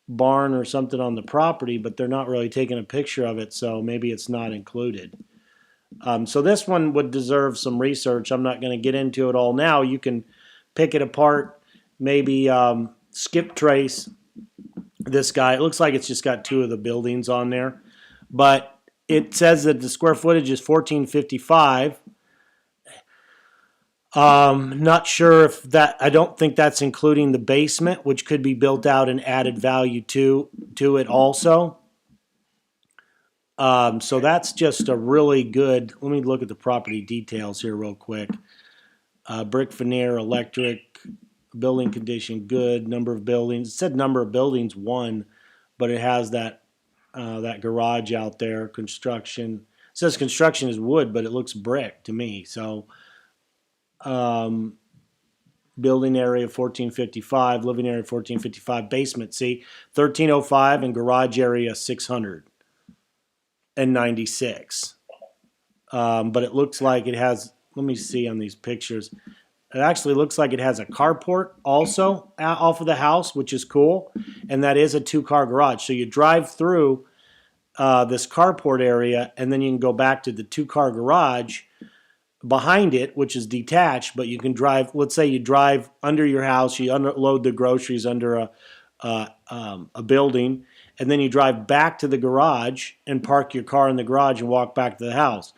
barn or something on the property, but they're not really taking a picture of it, so maybe it's not included. So this one would deserve some research. I'm not going to get into it all now. You can pick it apart, maybe skip trace This guy, it looks like it's just got 2 of the buildings on there, but it says that the square footage is 1455. Not sure if that, I don't think that's including the basement, which could be built out and added value to it also. So that's just a really good, let me look at the property details here real quick. Brick veneer, electric, building condition good, number of buildings. It said number of buildings 1, but it has that garage out there. Construction, it says construction is wood, but it looks brick to me. So building area 1455, living area 1455, basement, see, 1305, and garage area 696. But it looks like it has, let me see on these pictures, it actually looks like it has a carport also off of the house, which is cool, and that is a 2-car garage. So you drive through this carport area, and then you can go back to the 2-car garage behind it, which is detached, but you can drive, let's say you drive under your house, you unload the groceries under a building, and then you drive back to the garage and park your car in the garage and walk back to the house.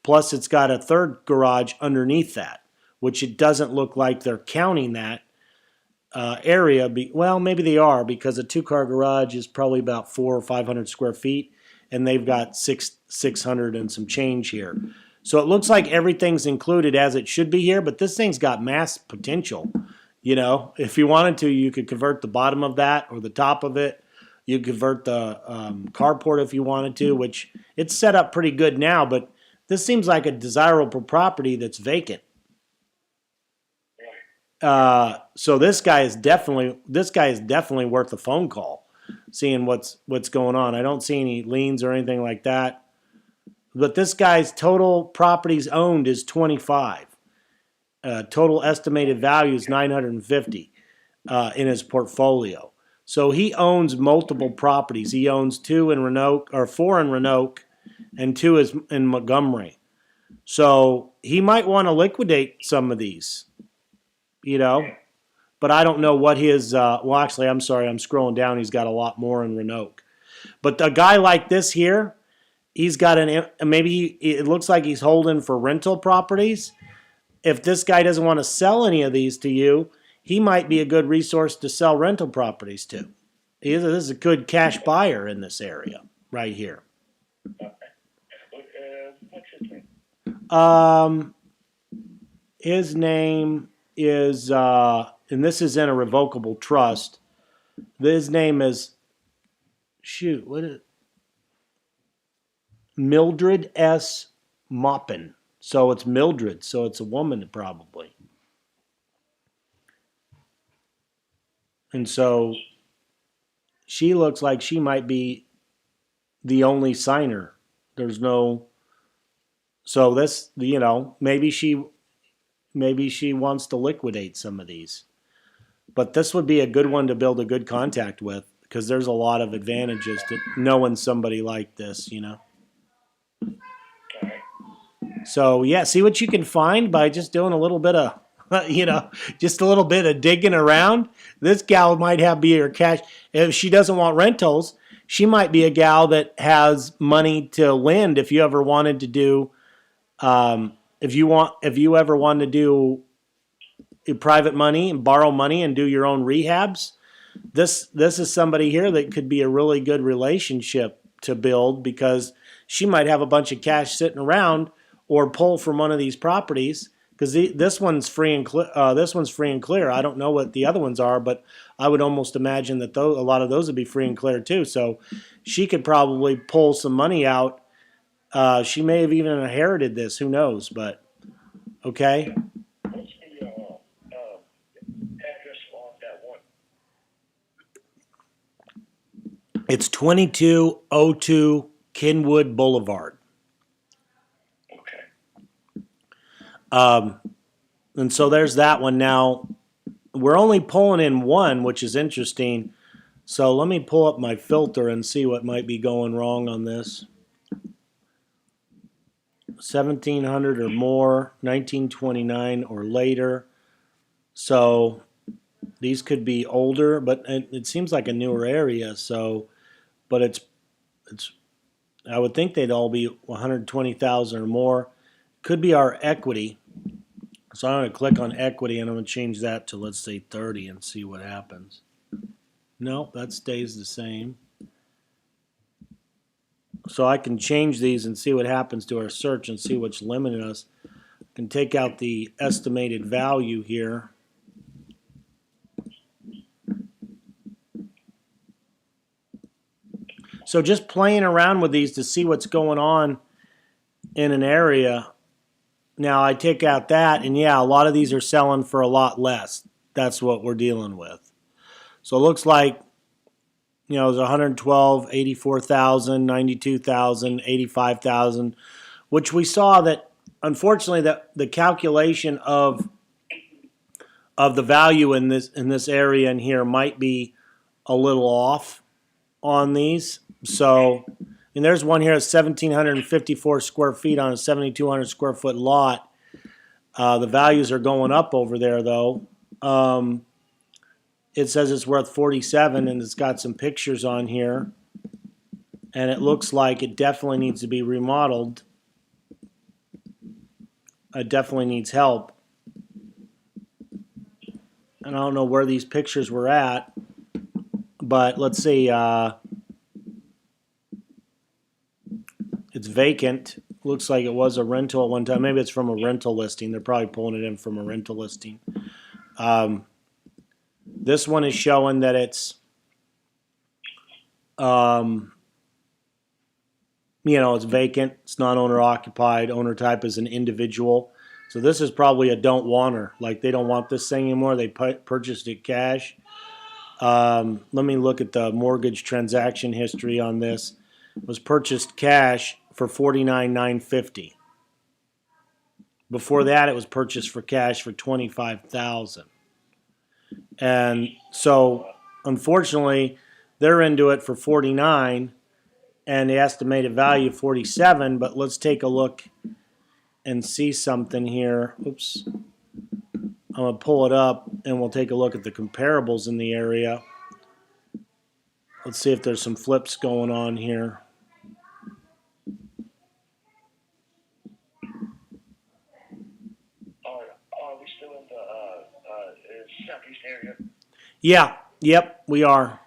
Plus, it's got a 3rd garage underneath that, which it doesn't look like they're counting that area. Well, maybe they are, because a 2-car garage is probably about 400 or 500 square feet, and they've got 600 and some change here. So it looks like everything's included as it should be here, but this thing's got mass potential. You know, if you wanted to, you could convert the bottom of that or the top of it. You could convert the carport if you wanted to, which it's set up pretty good now, but this seems like a desirable property that's vacant. So this guy is definitely worth a phone call, seeing what's going on. I don't see any liens or anything like that. But this guy's total properties owned is 25. Total estimated value is 950 in his portfolio. So he owns multiple properties. He owns 2 in Roanoke, or 4 in Roanoke, and 2 is in Montgomery. So he might want to liquidate some of these, you know. But I don't know what his, well, actually, I'm sorry, I'm scrolling down. He's got a lot more in Roanoke. But a guy like this here, he's got it looks like he's holding for rental properties. If this guy doesn't want to sell any of these to you, he might be a good resource to sell rental properties to. This is a good cash buyer in this area right here. What's his name? His name is, and this is in a revocable trust. His name is, Mildred S. Maupin. So it's Mildred, so it's a woman probably. And so she looks like she might be the only signer. There's no, so this, you know, maybe she wants to liquidate some of these. But this would be a good one to build a good contact with, because there's a lot of advantages to knowing somebody like this, you know. So, yeah, see what you can find by just doing a little bit of, you know, just a little bit of digging around. This gal might be her cash. If she doesn't want rentals, she might be a gal that has money to lend if you ever wanted to do, if you ever wanted to do private money and borrow money and do your own rehabs. This is somebody here that could be a really good relationship to build, because she might have a bunch of cash sitting around, or pull from one of these properties, because this one's free and clear. I don't know what the other ones are, but I would almost imagine that a lot of those would be free and clear too. So she could probably pull some money out. She may have even inherited this. Who knows? But okay. What's the address on that one? It's 2202 Kenwood Boulevard. And so there's that one. Now, we're only pulling in one, which is interesting. So let me pull up my filter and see what might be going wrong on this. 1700 or more, 1929 or later. So These could be older, but it seems like a newer area. So, but it's. I would think they'd all be 120,000 or more. Could be our equity. So I'm going to click on equity and I'm going to change that to, let's say, 30 and see what happens. No, that stays the same. So I can change these and see what happens to our search and see what's limiting us. I can take out the estimated value here. So just playing around with these to see what's going on in an area. Now I take out that, and yeah, a lot of these are selling for a lot less. That's what we're dealing with. So it looks like, there's 112, 84,000, 92,000, 85,000, which we saw that, unfortunately, that the calculation of the value in this area in here might be a little off on these. So, and there's one here at 1,754 square feet on a 7,200 square foot lot. The values are going up over there, though. It says it's worth 47, and it's got some pictures on here. And it looks like it definitely needs to be remodeled. It definitely needs help. And I don't know where these pictures were at, but let's see. It's vacant. Looks like it was a rental at one time. Maybe it's from a rental listing. They're probably pulling it in from a rental listing. This one is showing that it's, it's vacant. It's not owner occupied. Owner type is an individual. So this is probably a don't wanter. Like they don't want this thing anymore. They purchased it cash. Let me look at the mortgage transaction history on this. It was purchased cash for $49,950. Before that, it was purchased for cash for $25,000. And so, unfortunately, they're into it for $49,000, and the estimated value of $47,000. But let's take a look and see something here. Oops. I'm going to pull it up, and we'll take a look at the comparables in the area. Let's see if there's some flips going on here. Are we still in the southeast area? Yeah. Yep, we are.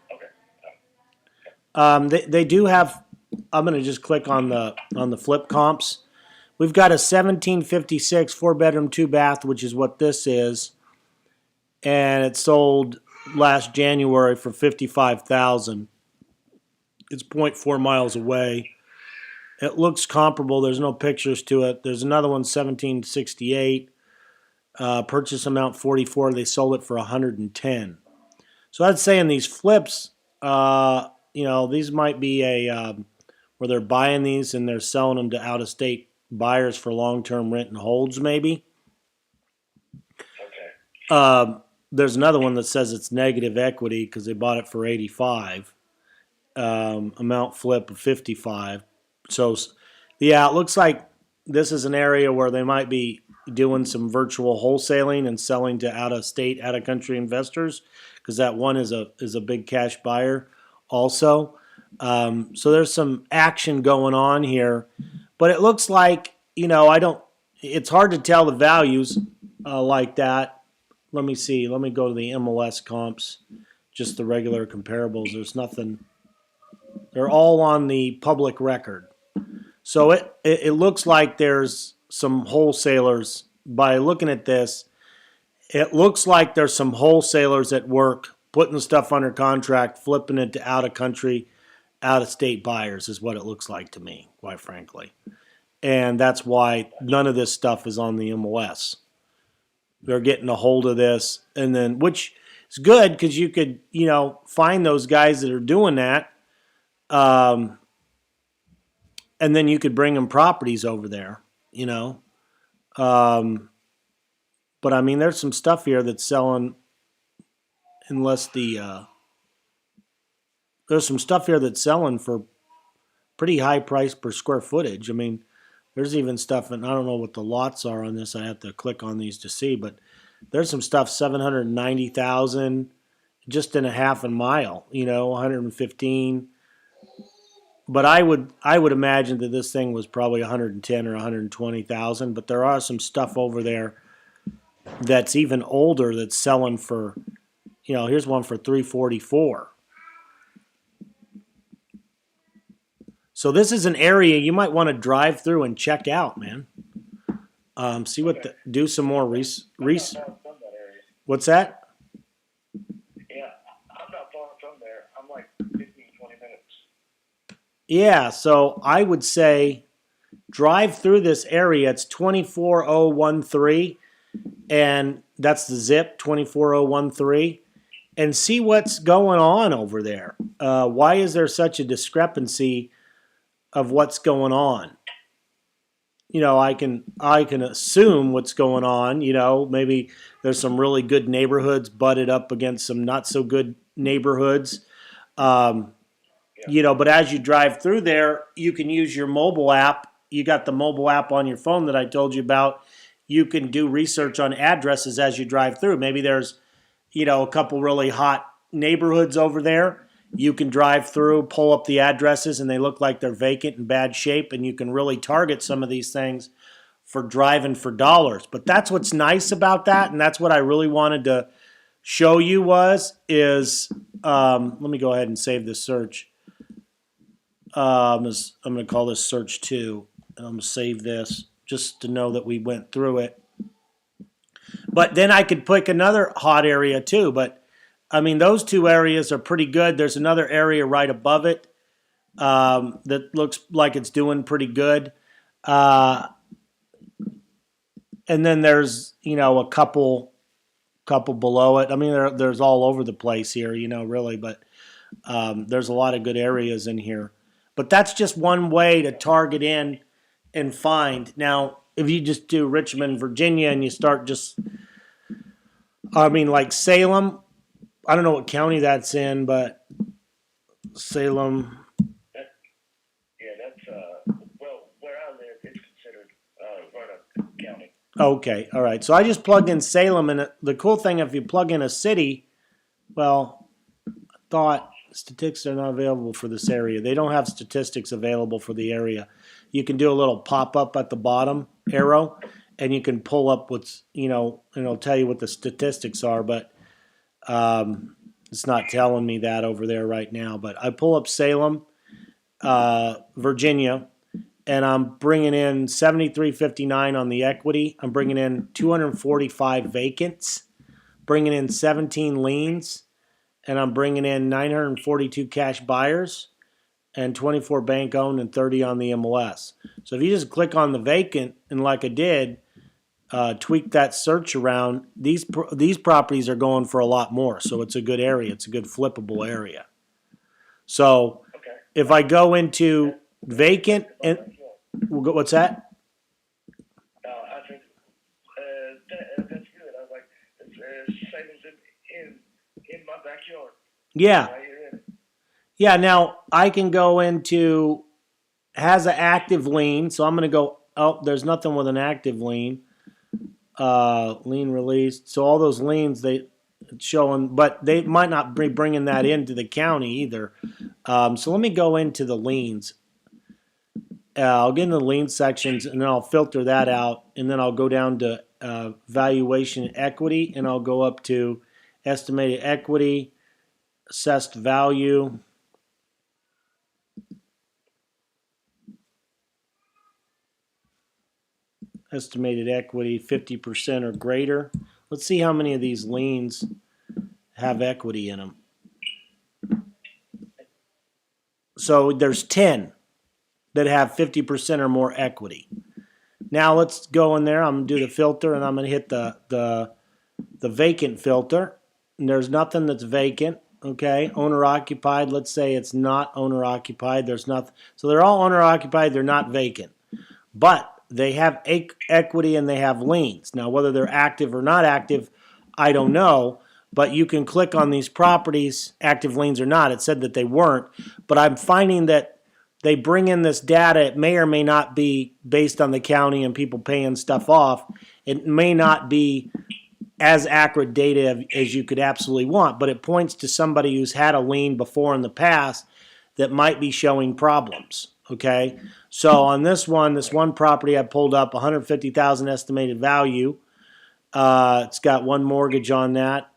Okay. They do have. I'm going to just click on the flip comps. We've got a 1756 4-bedroom 2-bath, which is what this is, and it sold last January for $55,000. It's 0.4 miles away. It looks comparable. There's no pictures to it. There's another one, 1768. Purchase amount 44. They sold it for 110. So I'd say in these flips, these might be where they're buying these and they're selling them to out-of-state buyers for long-term rent and holds, maybe. Okay. There's another one that says it's negative equity because they bought it for 85. Amount flip of 55. So, yeah, it looks like this is an area where they might be doing some virtual wholesaling and selling to out-of-state, out-of-country investors, because that one is a big cash buyer also. So there's some action going on here, but it looks like, it's hard to tell the values like that. Let me see. Let me go to the MLS comps, just the regular comparables. There's nothing. They're all on the public record. So it looks like there's some wholesalers. By looking at this, it looks like there's some wholesalers at work putting the stuff under contract, flipping it to out-of-country, out-of-state buyers is what it looks like to me, quite frankly. And that's why none of this stuff is on the MLS. They're getting a hold of this, and then, which is good because you could, find those guys that are doing that. And then you could bring them properties over there, But I mean, there's some stuff here that's selling, there's some stuff here that's selling for pretty high price per square footage. I mean, there's even stuff, and I don't know what the lots are on this. I have to click on these to see, but There's some stuff 790,000 just in a half a mile, 115. But I would imagine that this thing was probably 110 or 120,000. But there are some stuff over there that's even older that's selling for, here's one for 344. So this is an area you might want to drive through and check out, man. See what do some more what's that? Yeah, I'm not far from there. I'm like 15, 20 minutes. Yeah, so I would say drive through this area. It's 24013, and that's the zip, 24013, and see what's going on over there. Why is there such a discrepancy of what's going on? I can assume what's going on. Maybe there's some really good neighborhoods butted up against some not so good neighborhoods. But as you drive through there, you can use your mobile app. You got the mobile app on your phone that I told you about. You can do research on addresses as you drive through. Maybe there's, a couple really hot neighborhoods over there. You can drive through, pull up the addresses, and they look like they're vacant and bad shape, and you can really target some of these things for driving for dollars. But that's what's nice about that, and that's what I really wanted to show you is let me go ahead and save this search. I'm going to call this search 2, and I'm going to save this just to know that we went through it. But then I could pick another hot area too, but those two areas are pretty good. There's another area right above it that looks like it's doing pretty good. And then there's, a couple below it. There's all over the place here, really, but there's a lot of good areas in here. But that's just one way to target in and find. Now, if you just do Richmond, Virginia, and you start like Salem, I don't know what county that's in, but Salem. That's where I live, it's considered Roanoke County. Okay, all right. So I just plugged in Salem, and the cool thing, if you plug in a city, well, I thought statistics are not available for this area. They don't have statistics available for the area. You can do a little pop-up at the bottom arrow, and you can pull up what's, and it'll tell you what the statistics are, but it's not telling me that over there right now. But I pull up Salem, Virginia, and I'm bringing in 7359 on the equity. I'm bringing in 245 vacants, bringing in 17 liens, and I'm bringing in 942 cash buyers and 24 bank owned and 30 on the MLS. So if you just click on the vacant, and like I did, tweak that search around, these properties are going for a lot more. So it's a good area. It's a good flippable area. So if I go into vacant, and what's that? I think that's good. I was like, savings in my backyard. Yeah. Yeah, now I can go into, has an active lien. So I'm going to go, there's nothing with an active lien. Lien released. So all those liens, they showing, but they might not be bringing that into the county either. So let me go into the liens. I'll get into the lien sections, and then I'll filter that out, and then I'll go down to valuation equity, and I'll go up to estimated equity, assessed value. Estimated equity, 50% or greater. Let's see how many of these liens have equity in them. So there's 10 that have 50% or more equity. Now let's go in there. I'm going to do the filter, and I'm going to hit the vacant filter. And there's nothing that's vacant. Okay, owner occupied. Let's say it's not owner occupied. There's nothing. So they're all owner occupied. They're not vacant. But they have equity and they have liens. Now, whether they're active or not active, I don't know. But you can click on these properties, active liens or not. It said that they weren't. But I'm finding that they bring in this data. It may or may not be based on the county and people paying stuff off. It may not be as accurate data as you could absolutely want, but it points to somebody who's had a lien before in the past that might be showing problems. Okay, so on this one property I pulled up, 150,000 estimated value. It's got one mortgage on that,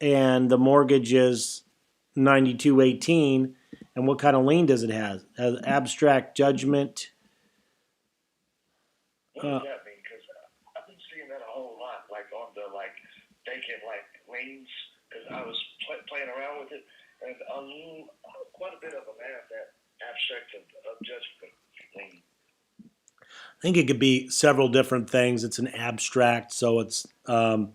and the mortgage is 9218. And what kind of lien does it have? It has abstract judgment. What does that mean? Because I've been seeing that a whole lot, like on the vacant lanes. Because I was playing around with it, and quite a bit of them have that abstract of judgment lien. I think it could be several different things. It's an abstract, so it's I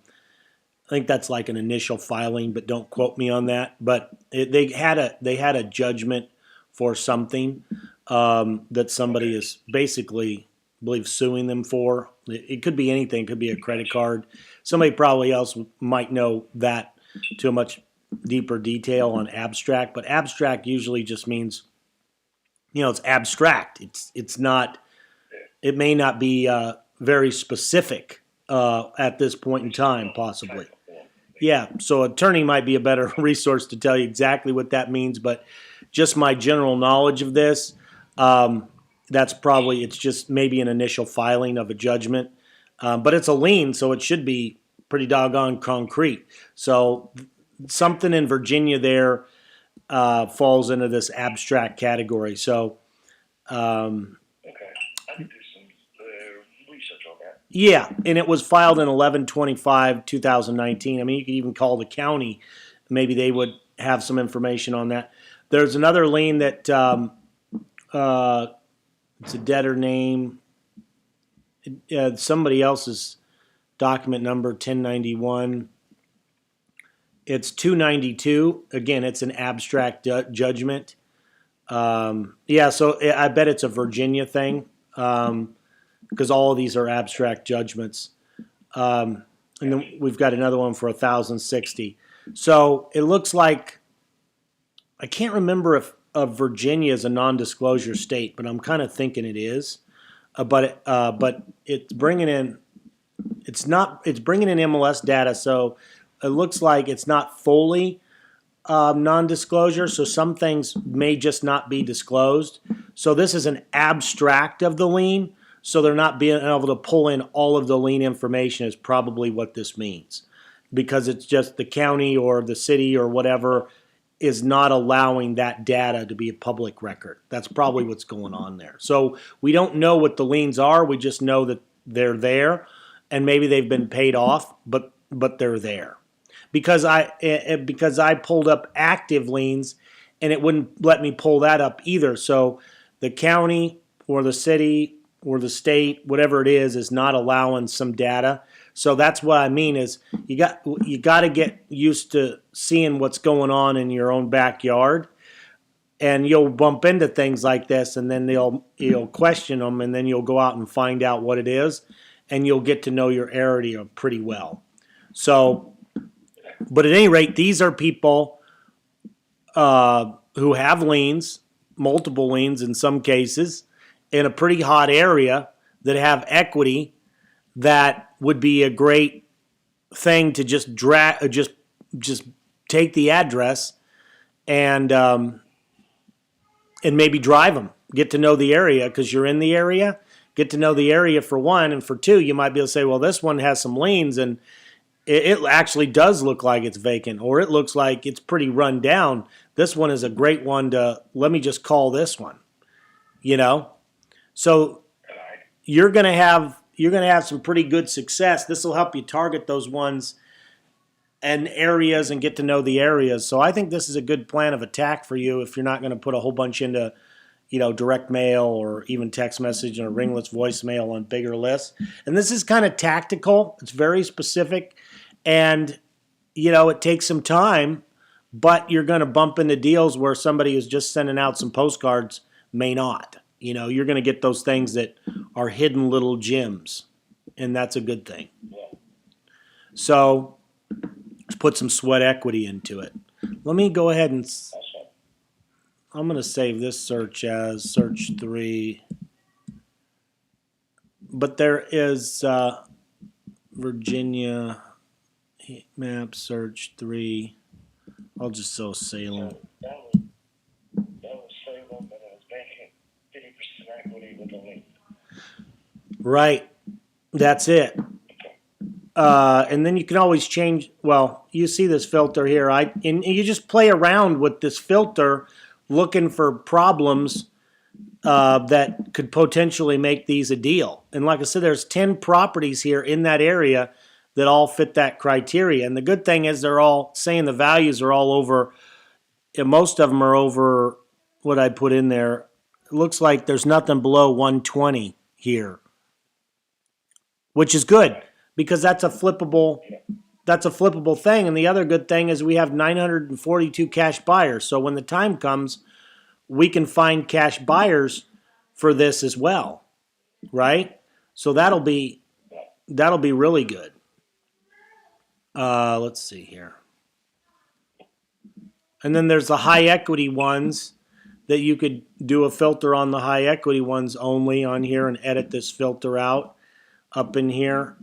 think that's like an initial filing, but don't quote me on that. But they had a judgment for something that somebody is basically, I believe, suing them for. It could be anything. It could be a credit card. Somebody probably else might know that to a much deeper detail on abstract. But abstract usually just means, it's abstract. It's not. It may not be very specific at this point in time, possibly. Yeah, so attorney might be a better resource to tell you exactly what that means, but just my general knowledge of this, it's just maybe an initial filing of a judgment. But it's a lien, so it should be pretty doggone concrete. So something in Virginia there falls into this abstract category. So Okay, I can do some research on that. yeah, and it was filed in 11/25/2019. I mean, you could even call the county. Maybe they would have some information on that. There's another lien that it's a debtor name. Somebody else's document number, 1091. It's 292. Again, it's an abstract judgment. Yeah, so I bet it's a Virginia thing. Because all of these are abstract judgments. And then we've got another one for 1,060. So it looks like, I can't remember if Virginia is a non-disclosure state, but I'm kind of thinking it is. But it's bringing in, it's bringing in MLS data, so it looks like it's not fully non-disclosure, so some things may just not be disclosed. So this is an abstract of the lien. So they're not being able to pull in all of the lien information is probably what this means. Because it's just the county or the city or whatever is not allowing that data to be a public record. That's probably what's going on there. So we don't know what the liens are. We just know that they're there and maybe they've been paid off, but they're there. Because I pulled up active liens and it wouldn't let me pull that up either. So the county or the city or the state, whatever it is not allowing some data. So that's what I mean is you got to get used to seeing what's going on in your own backyard, and you'll bump into things like this, and then you'll question them, and then you'll go out and find out what it is, and you'll get to know your area pretty well. So, but at any rate, these are people who have liens, multiple liens in some cases, in a pretty hot area that have equity that would be a great thing to just take the address and maybe drive them, get to know the area because you're in the area, get to know the area for one, and for two, you might be able to say, well, this one has some liens and it actually does look like it's vacant, or it looks like it's pretty run down. This one is a great one let me just call this one, So you're going to have some pretty good success. This will help you target those ones and areas and get to know the areas. So I think this is a good plan of attack for you if you're not going to put a whole bunch into, direct mail or even text message and a ringless voicemail on bigger lists. And this is kind of tactical. It's very specific, and it takes some time, but you're going to bump into deals where somebody who's just sending out some postcards may not. You're going to get those things that are hidden little gems, and that's a good thing. So let's put some sweat equity into it. Let me go ahead and I'm going to save this search as search 3. But there is Virginia. Heat map search 3. I'll just show Salem. So that was Salem, and it was banking 50% equity with the link. Right. That's it. And then you can always change. Well, you see this filter here. And you just play around with this filter, looking for problems that could potentially make these a deal. And like I said, there's 10 properties here in that area that all fit that criteria. And the good thing is they're all saying the values are all over. And most of them are over what I put in there. It looks like there's nothing below 120 here, which is good because that's a flippable thing. And the other good thing is we have 942 cash buyers. So when the time comes, we can find cash buyers for this as well, right? So that'll be really good. Let's see here. And then there's the high equity ones that you could do a filter on the high equity ones only on here and edit this filter out up in here.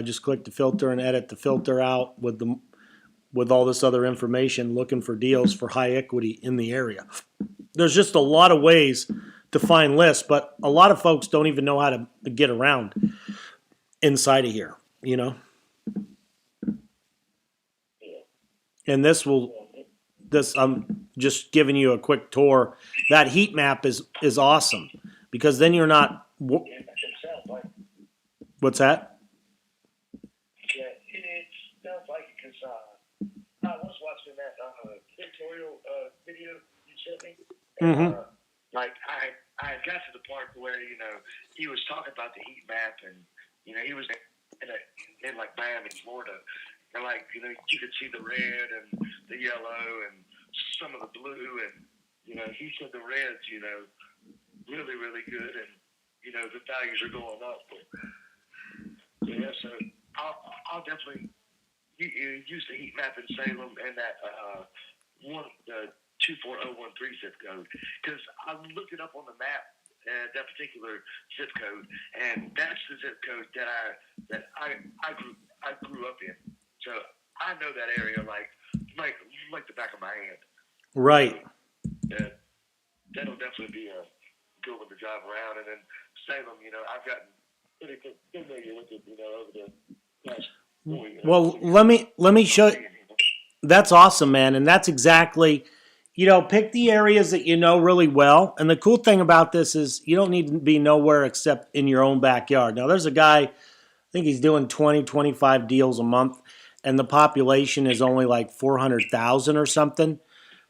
Just click the filter and edit the filter out with all this other information, looking for deals for high equity in the area. There's just a lot of ways to find lists, but a lot of folks don't even know how to get around inside of here, you know. And I'm just giving you a quick tour. That heat map is awesome because then you're not. What's that? Yeah, it sounds like it because I was watching that pictorial video you sent me. And, like I got to the part where he was talking about the heat map, and he was in like Miami, Florida, and like you could see the red and the yellow and some of the blue, and he said the reds really really good, and the values are going up. But, yeah, so I'll definitely use the heat map in Salem and that 24013 zip code, because I looked it up on the map, that particular zip code, and that's the zip code that I grew up in. So I know that area like the back of my hand. Right. So, that'll definitely be a good one to drive around, and then Salem, I've gotten pretty familiar with it, over the past 4 years. Well, let me show you. That's awesome, man, and that's exactly. Pick the areas that you know really well. And the cool thing about this is you don't need to be nowhere except in your own backyard. Now, there's a guy, I think he's doing 20, 25 deals a month, and the population is only like 400,000 or something.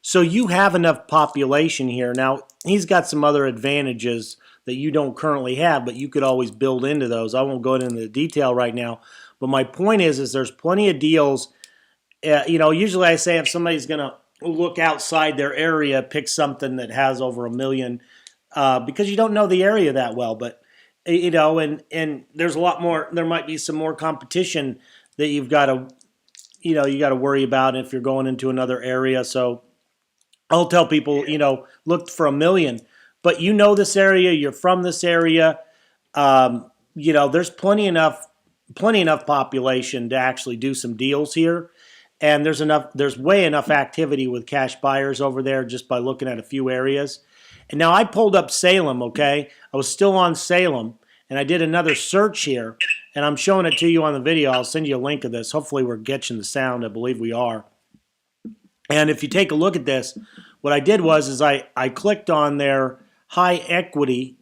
So you have enough population here. Now, he's got some other advantages that you don't currently have, but you could always build into those. I won't go into the detail right now. But my point is there's plenty of deals. Usually I say if somebody's going to look outside their area, pick something that has over 1 million, because you don't know the area that well. But and there's a lot more. There might be some more competition that you've got to, you got to worry about if you're going into another area. So I'll tell people, look for 1 million. But this area, you're from this area. There's plenty enough population to actually do some deals here. And there's way enough activity with cash buyers over there just by looking at a few areas. And now I pulled up Salem, okay? I was still on Salem, and I did another search here, and I'm showing it to you on the video. I'll send you a link of this. Hopefully we're getting the sound. I believe we are. And if you take a look at this, what I did was I clicked on their high equity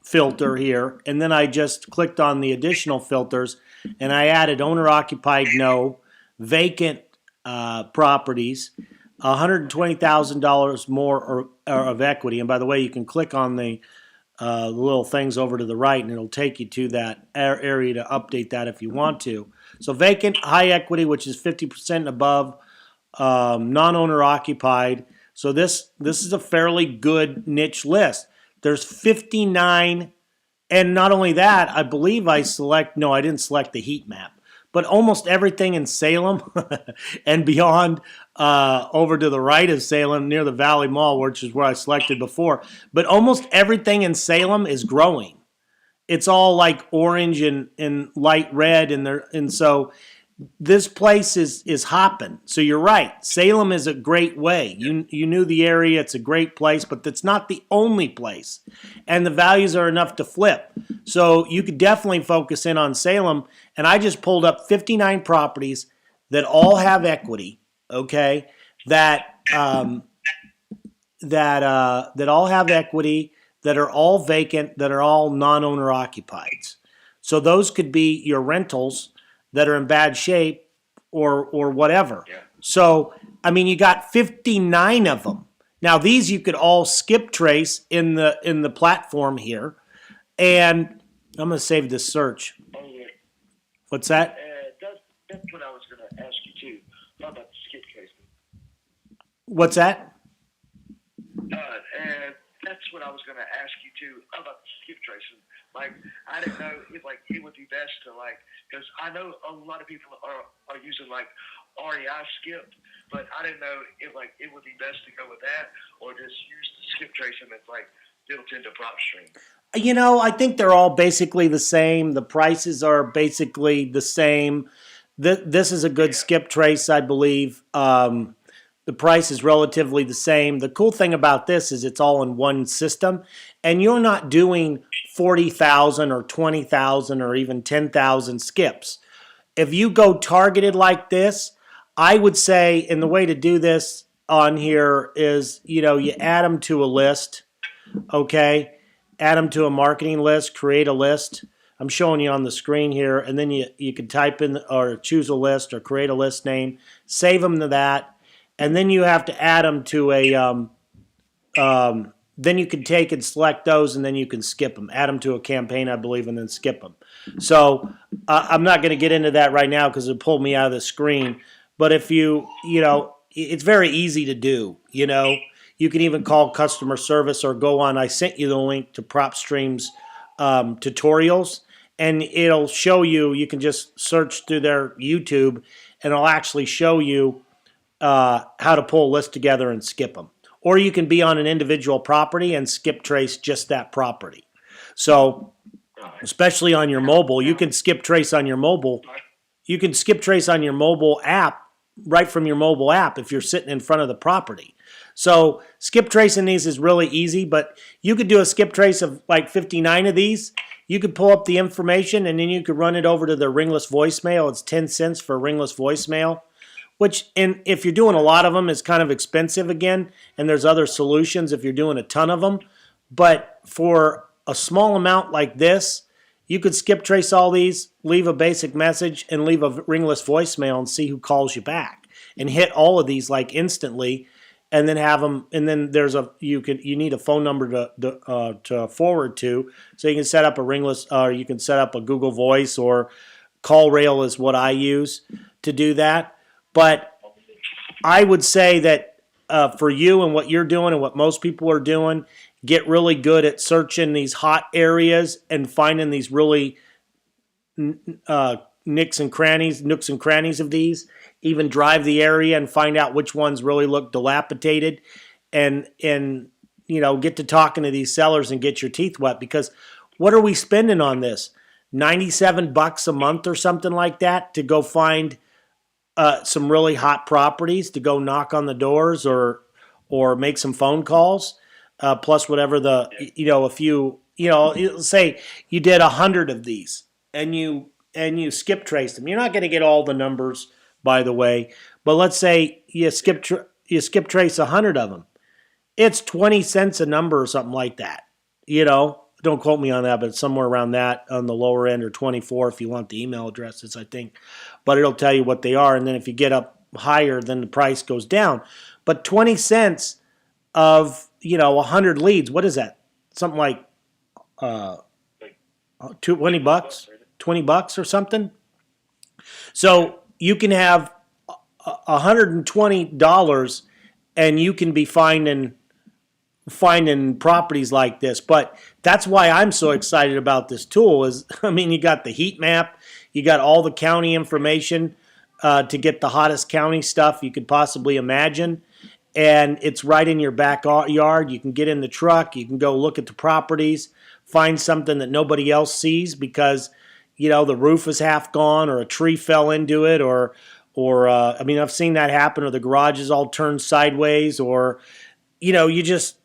filter here, and then I just clicked on the additional filters, and I added owner-occupied no, vacant properties, $120,000 more of equity. And by the way, you can click on the little things over to the right, and it'll take you to that area to update that if you want to. So vacant, high equity, which is 50% and above, non-owner occupied. So this is a fairly good niche list. There's 59, and not only that, I believe I didn't select the heat map. But almost everything in Salem and beyond, over to the right of Salem near the Valley Mall, which is where I selected before. But almost everything in Salem is growing. It's all like orange and light red, and so this place is hopping. So you're right. Salem is a great way. You knew the area. It's a great place, but that's not the only place. And the values are enough to flip. So you could definitely focus in on Salem. And I just pulled up 59 properties that all have equity, okay? That all have equity, that are all vacant, that are all non-owner occupied. So those could be your rentals that are in bad shape or whatever. Yeah. So, I mean, you got 59 of them. Now, these you could all skip trace in the platform here. And I'm going to save this search. Oh, yeah. What's that? That's what I was going to ask you, too. How about the skip tracing? What's that? That's what I was going to ask you, too, about the skip tracing. Like, I didn't know if, like, it would be best to, like, because I know a lot of people are using, like, REI skip, but I didn't know if, like, it would be best to go with that or just use the skip tracing that's, like, built into PropStream. You know, I think they're all basically the same. The prices are basically the same. This is a good skip trace, I believe. The price is relatively the same. The cool thing about this is it's all in one system, and you're not doing 40,000 or 20,000 or even 10,000 skips. If you go targeted like this, I would say, and the way to do this on here is, you add them to a list, okay? Add them to a marketing list, create a list. I'm showing you on the screen here, and then you can type in or choose a list or create a list name, save them to that. And then you have to add them to a, then you can take and select those and then you can skip them. Add them to a campaign, I believe, and then skip them. So I'm not going to get into that right now because it pulled me out of the screen. But if it's very easy to do, You can even call customer service or go on. I sent you the link to PropStreams tutorials, and it'll show you. You can just search through their YouTube, and it'll actually show you how to pull a list together and skip them. Or you can be on an individual property and skip trace just that property. So, especially on your mobile, you can skip trace on your mobile. You can skip trace on your mobile app, right from your mobile app if you're sitting in front of the property. So, skip tracing these is really easy, but you could do a skip trace of like 59 of these. You could pull up the information and then you could run it over to the ringless voicemail. It's 10 cents for ringless voicemail. Which, if you're doing a lot of them, is kind of expensive again, and there's other solutions if you're doing a ton of them. But for a small amount like this, you could skip trace all these, leave a basic message, and leave a ringless voicemail and see who calls you back. And hit all of these like instantly, and then have them. And then there's you need a phone number to forward to, so you can set up a ringless, or you can set up a Google Voice or CallRail is what I use to do that. But I would say that for you and what you're doing and what most people are doing, get really good at searching these hot areas and finding these really nooks and crannies of these. Even drive the area and find out which ones really look dilapidated, and get to talking to these sellers and get your teeth wet. Because what are we spending on this? $97 a month or something like that to go find some really hot properties, to go knock on the doors or make some phone calls, plus whatever if you say you did 100 of these and you skip trace them, you're not going to get all the numbers, by the way. But let's say you skip trace 100 of them, it's 20 cents a number or something like that. Don't quote me on that, but it's somewhere around that on the lower end, or 24 if you want the email addresses, I think. But it'll tell you what they are, and then if you get up higher, then the price goes down. But 20 cents of 100 leads, what is that? Something like $20, $20 or something. So you can have $120, and you can be finding properties like this. But that's why I'm so excited about this tool is, you got the heat map, you got all the county information to get the hottest county stuff you could possibly imagine, and it's right in your backyard. You can get in the truck, you can go look at the properties, find something that nobody else sees, because the roof is half gone, or a tree fell into it, or I mean, I've seen that happen, or the garage is all turned sideways, or you just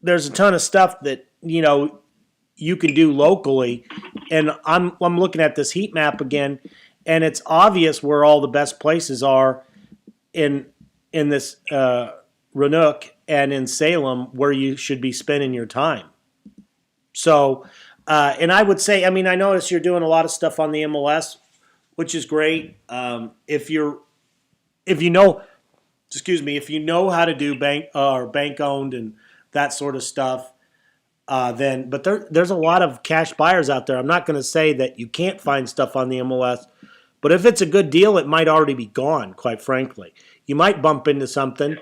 there's a ton of stuff that you can do locally. And I'm looking at this heat map again, and it's obvious where all the best places are in this Roanoke and in Salem where you should be spending your time. So, and I would say, I mean, I notice you're doing a lot of stuff on the MLS, which is great. If you know how to do bank or bank owned and that sort of stuff, but there's a lot of cash buyers out there. I'm not going to say that you can't find stuff on the MLS, but if it's a good deal, it might already be gone, quite frankly. You might bump into something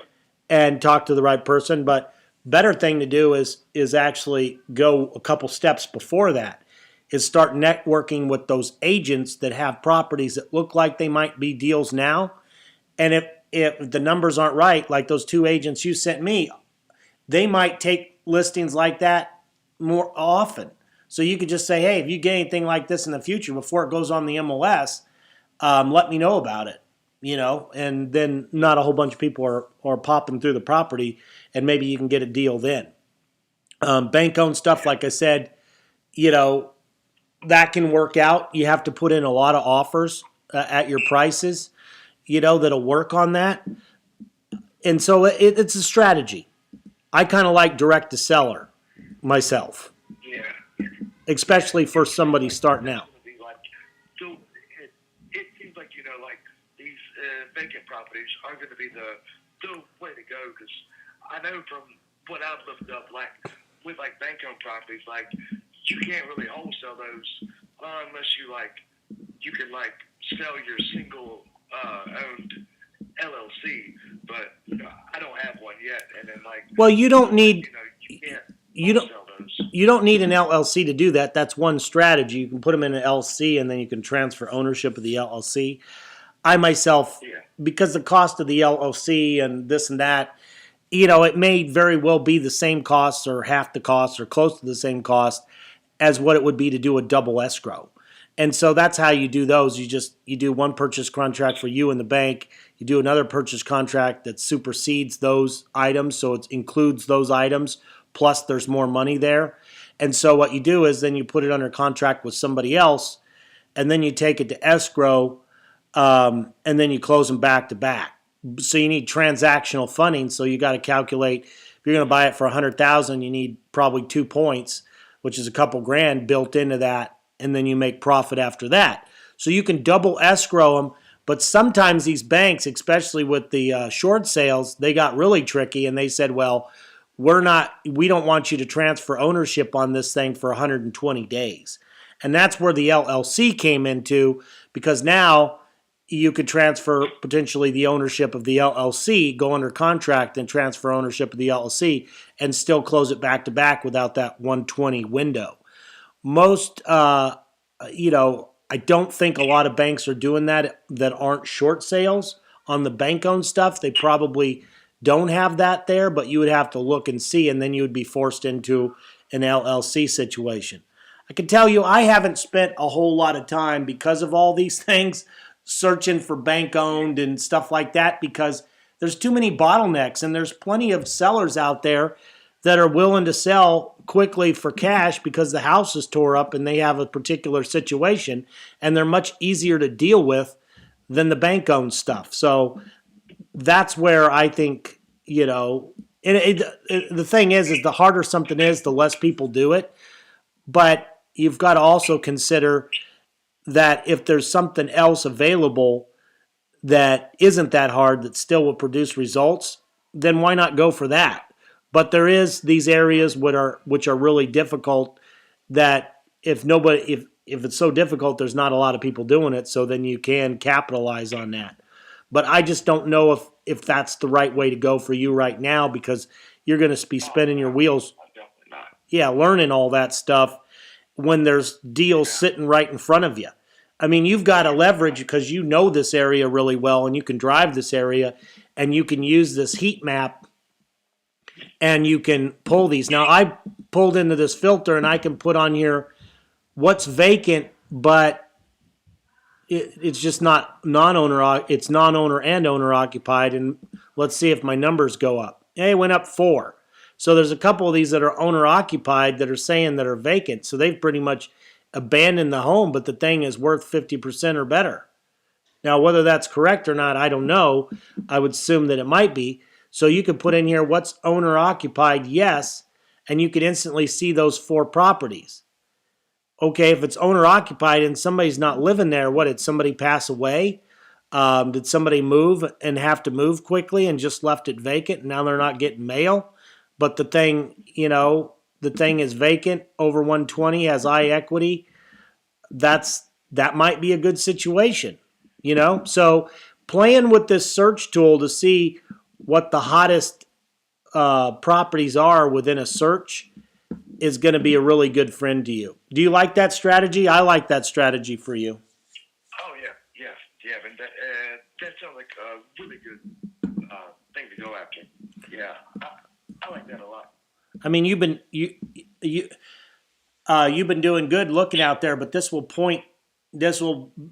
and talk to the right person, but better thing to do is actually go a couple steps before that, is start networking with those agents that have properties that look like they might be deals now. And if the numbers aren't right, like those two agents you sent me, they might take listings like that more often. So you could just say, hey, if you get anything like this in the future before it goes on the MLS, let me know about it. And then not a whole bunch of people are popping through the property, and maybe you can get a deal then. Bank-owned stuff, like I said, that can work out. You have to put in a lot of offers at your prices, that'll work on that. And so it's a strategy. I kind of like direct to seller myself. Yeah. Especially for somebody starting out. So it seems like, like these vacant properties are going to be the way to go, because I know from what I've looked up, like with like bank-owned properties, like you can't really wholesale those unless you can sell your single owned LLC, but I don't have one yet. And then well, you don't need you can't wholesale those. You don't need an LLC to do that. That's one strategy. You can put them in an LLC, and then you can transfer ownership of the LLC. I myself, because the cost of the LLC and this and that, it may very well be the same costs or half the cost or close to the same cost as what it would be to do a double escrow. And so that's how you do those. You do one purchase contract for you and the bank. You do another purchase contract that supersedes those items, so it includes those items, plus there's more money there. And so what you do is then you put it under contract with somebody else, and then you take it to escrow, and then you close them back to back. So you need transactional funding, so you got to calculate, if you're going to buy it for $100,000, you need probably 2 points, which is a couple grand built into that, and then you make profit after that. So you can double escrow them, but sometimes these banks, especially with the short sales, they got really tricky, and they said, well, we don't want you to transfer ownership on this thing for 120 days. And that's where the LLC came into, because now you could transfer potentially the ownership of the LLC, go under contract and transfer ownership of the LLC, and still close it back to back without that 120 window. Most, I don't think a lot of banks are doing that aren't short sales. On the bank-owned stuff, they probably don't have that there, but you would have to look and see, and then you would be forced into an LLC situation. I can tell you I haven't spent a whole lot of time, because of all these things, searching for bank-owned and stuff like that, because there's too many bottlenecks, and there's plenty of sellers out there that are willing to sell quickly for cash because the house is tore up and they have a particular situation, and they're much easier to deal with than the bank-owned stuff. So that's where I think, the thing is the harder something is, the less people do it. But you've got to also consider that if there's something else available that isn't that hard, that still will produce results, then why not go for that? But there is these areas which are really difficult, that if it's so difficult, there's not a lot of people doing it, so then you can capitalize on that. But I just don't know if that's the right way to go for you right now, because you're going to be spinning your wheels, learning all that stuff when there's deals sitting right in front of you. I mean, you've got to leverage, because you know this area really well, and you can drive this area, and you can use this heat map, and you can pull these. Now, I pulled into this filter, and I can put on here what's vacant but it's just not non-owner. It's non-owner and owner occupied. And let's see if my numbers go up. Hey, it went up 4. So there's a couple of these that are owner occupied that are saying that are vacant. So they've pretty much abandoned the home, but the thing is worth 50% or better. Now, whether that's correct or not, I don't know. I would assume that it might be. So you could put in here what's owner occupied, yes, and you could instantly see those 4 properties. Okay, if it's owner occupied and somebody's not living there, what, did somebody pass away? Did somebody move and have to move quickly and just left it vacant and now they're not getting mail? But the thing, the thing is vacant, over 120, has I equity. That might be a good situation, So playing with this search tool to see what the hottest properties are within a search is going to be a really good friend to you. Do you like that strategy? I like that strategy for you. Oh yeah, and that sounds like a really good thing to go after. Yeah, I like that a lot. I mean, you've been doing good looking out there, but this will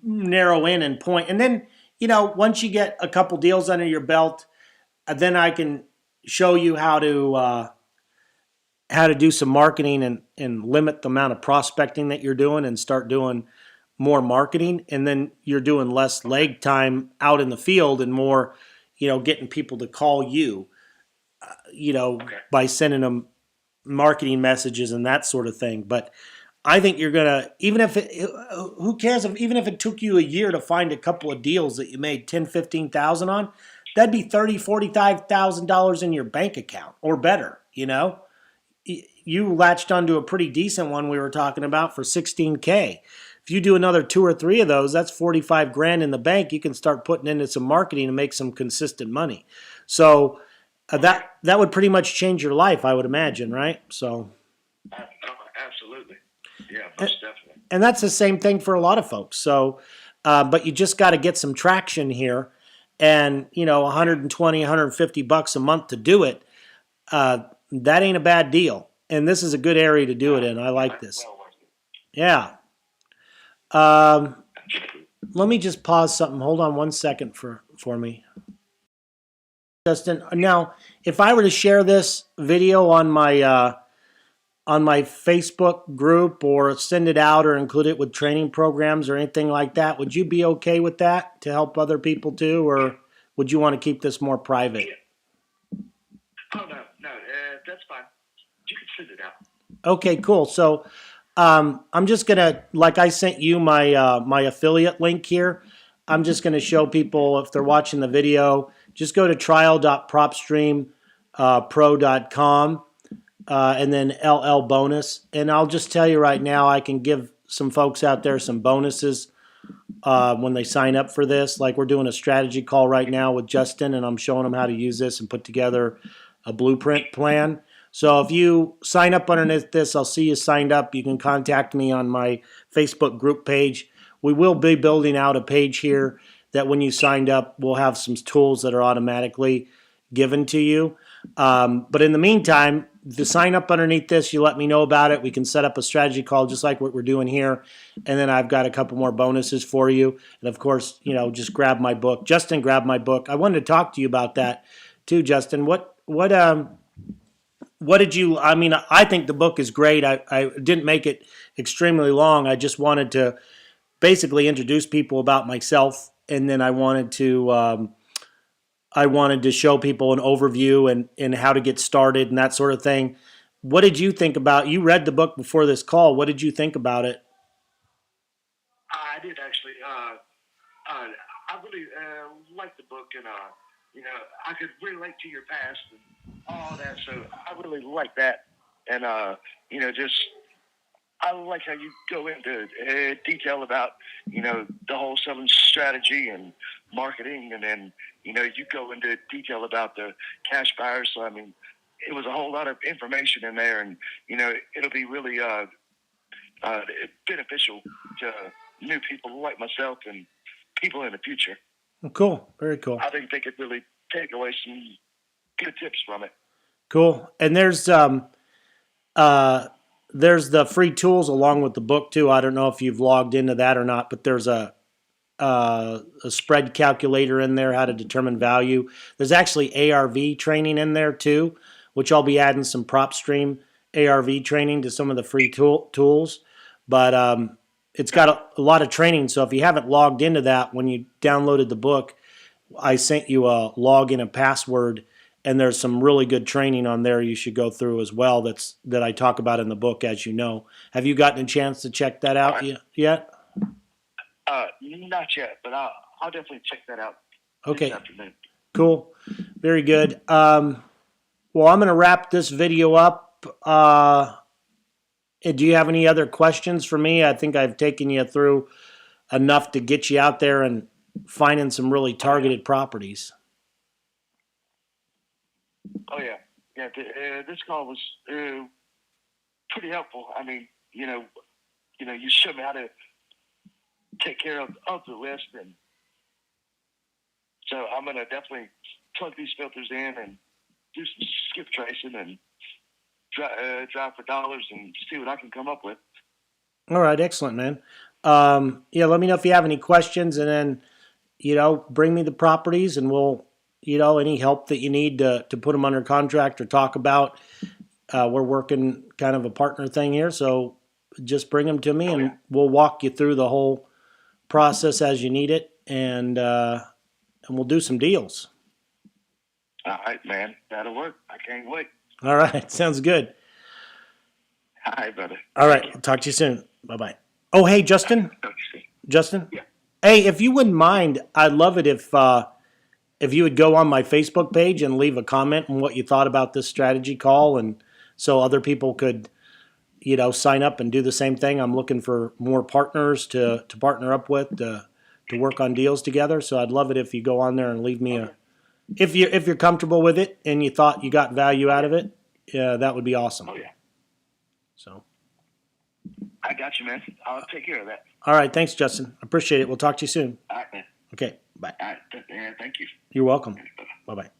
narrow in and point, and then once you get a couple deals under your belt, then I can show you how to do some marketing and limit the amount of prospecting that you're doing and start doing more marketing. And then you're doing less leg time out in the field and more, getting people to call you, by sending them marketing messages and that sort of thing. But I think you're going to, who cares even if it took you a year to find a couple of deals that you made 10, 15,000 on, that'd be $30,000, $45,000 in your bank account or better, You latched onto a pretty decent one we were talking about for $16K. If you do another 2 or 3 of those, that's $45,000 in the bank. You can start putting into some marketing and make some consistent money. So that would pretty much change your life, I would imagine, right? So absolutely, yeah, most definitely. And that's the same thing for a lot of folks. So, but you just got to get some traction here, and $120, $150 a month to do it. That ain't a bad deal. And this is a good area to do it in. I like this. Yeah. Let me just pause something. Hold on 1 second for me. Dustin, now, if I were to share this video on my Facebook group or send it out or include it with training programs or anything like that, would you be okay with that to help other people too? Or would you want to keep this more private? Yeah. Oh, no, that's fine. You can send it out. Okay, cool. So I'm just going to, like I sent you my my affiliate link here, I'm just going to show people, if they're watching the video, just go to trial.propstreampro.com and then LL bonus. And I'll just tell you right now, I can give some folks out there some bonuses when they sign up for this. Like we're doing a strategy call right now with Justin, and I'm showing them how to use this and put together a blueprint plan. So if you sign up underneath this, I'll see you signed up. You can contact me on my Facebook group page. We will be building out a page here that when you signed up, we'll have some tools that are automatically given to you. But in the meantime, if you sign up underneath this, you let me know about it. We can set up a strategy call just like what we're doing here. And then I've got a couple more bonuses for you. And of course, just grab my book. Justin grabbed my book. I wanted to talk to you about that too, Justin. What did you, I think the book is great. I didn't make it extremely long. I just wanted to basically introduce people about myself. And then I wanted to show people an overview and how to get started and that sort of thing. What did you think about? You read the book before this call. What did you think about it? I did actually. I really liked the book, and I could relate to your past and all that. So I really like that, and I like how you go into detail about the wholesaling strategy and marketing, and then you go into detail about the cash buyers. So it was a whole lot of information in there, and it'll be really beneficial to new people like myself and people in the future. Cool, very cool. I think they could really take away some good tips from it. Cool, and there's there's the free tools along with the book too. I don't know if you've logged into that or not, but there's a spread calculator in there, how to determine value. There's actually ARV training in there too, which I'll be adding some PropStream ARV training to some of the free tools. But it's got a lot of training. So if you haven't logged into that when you downloaded the book, I sent you a login and password, and there's some really good training on there you should go through as well. That I talk about in the book, as you know. Have you gotten a chance to check that out yet? Not yet, but I'll definitely check that out. Okay. This afternoon. Cool. Very good. Well, I'm going to wrap this video up. Do you have any other questions for me? I think I've taken you through enough to get you out there and finding some really targeted properties. Oh yeah, yeah. This call was pretty helpful. I mean, you showed me how to take care of the list, and so I'm gonna definitely plug these filters in and do some skip tracing and drive for dollars and see what I can come up with. All right, excellent, man. Yeah, let me know if you have any questions, and then bring me the properties, and we'll any help that you need to put them under contract or talk about. We're working kind of a partner thing here, so just bring them to me, and we'll walk you through the whole process as you need it, and we'll do some deals. All right, man. That'll work. I can't wait. All right. Sounds good. All right, brother. All right. I'll talk to you soon. Bye-bye. Oh, hey, Justin. Talk to you soon. Justin? Yeah. Hey, if you wouldn't mind, I'd love it if you would go on my Facebook page and leave a comment on what you thought about this strategy call, and so other people could, sign up and do the same thing. I'm looking for more partners to partner up with to work on deals together. So I'd love it if you go on there and leave me if you're comfortable with it and you thought you got value out of it, that would be awesome. Oh yeah. So. I got you, man. I'll take care of that. All right. Thanks, Justin. I appreciate it. We'll talk to you soon. All right, man. Okay. Bye. All right. Thank you. You're welcome. Bye-bye.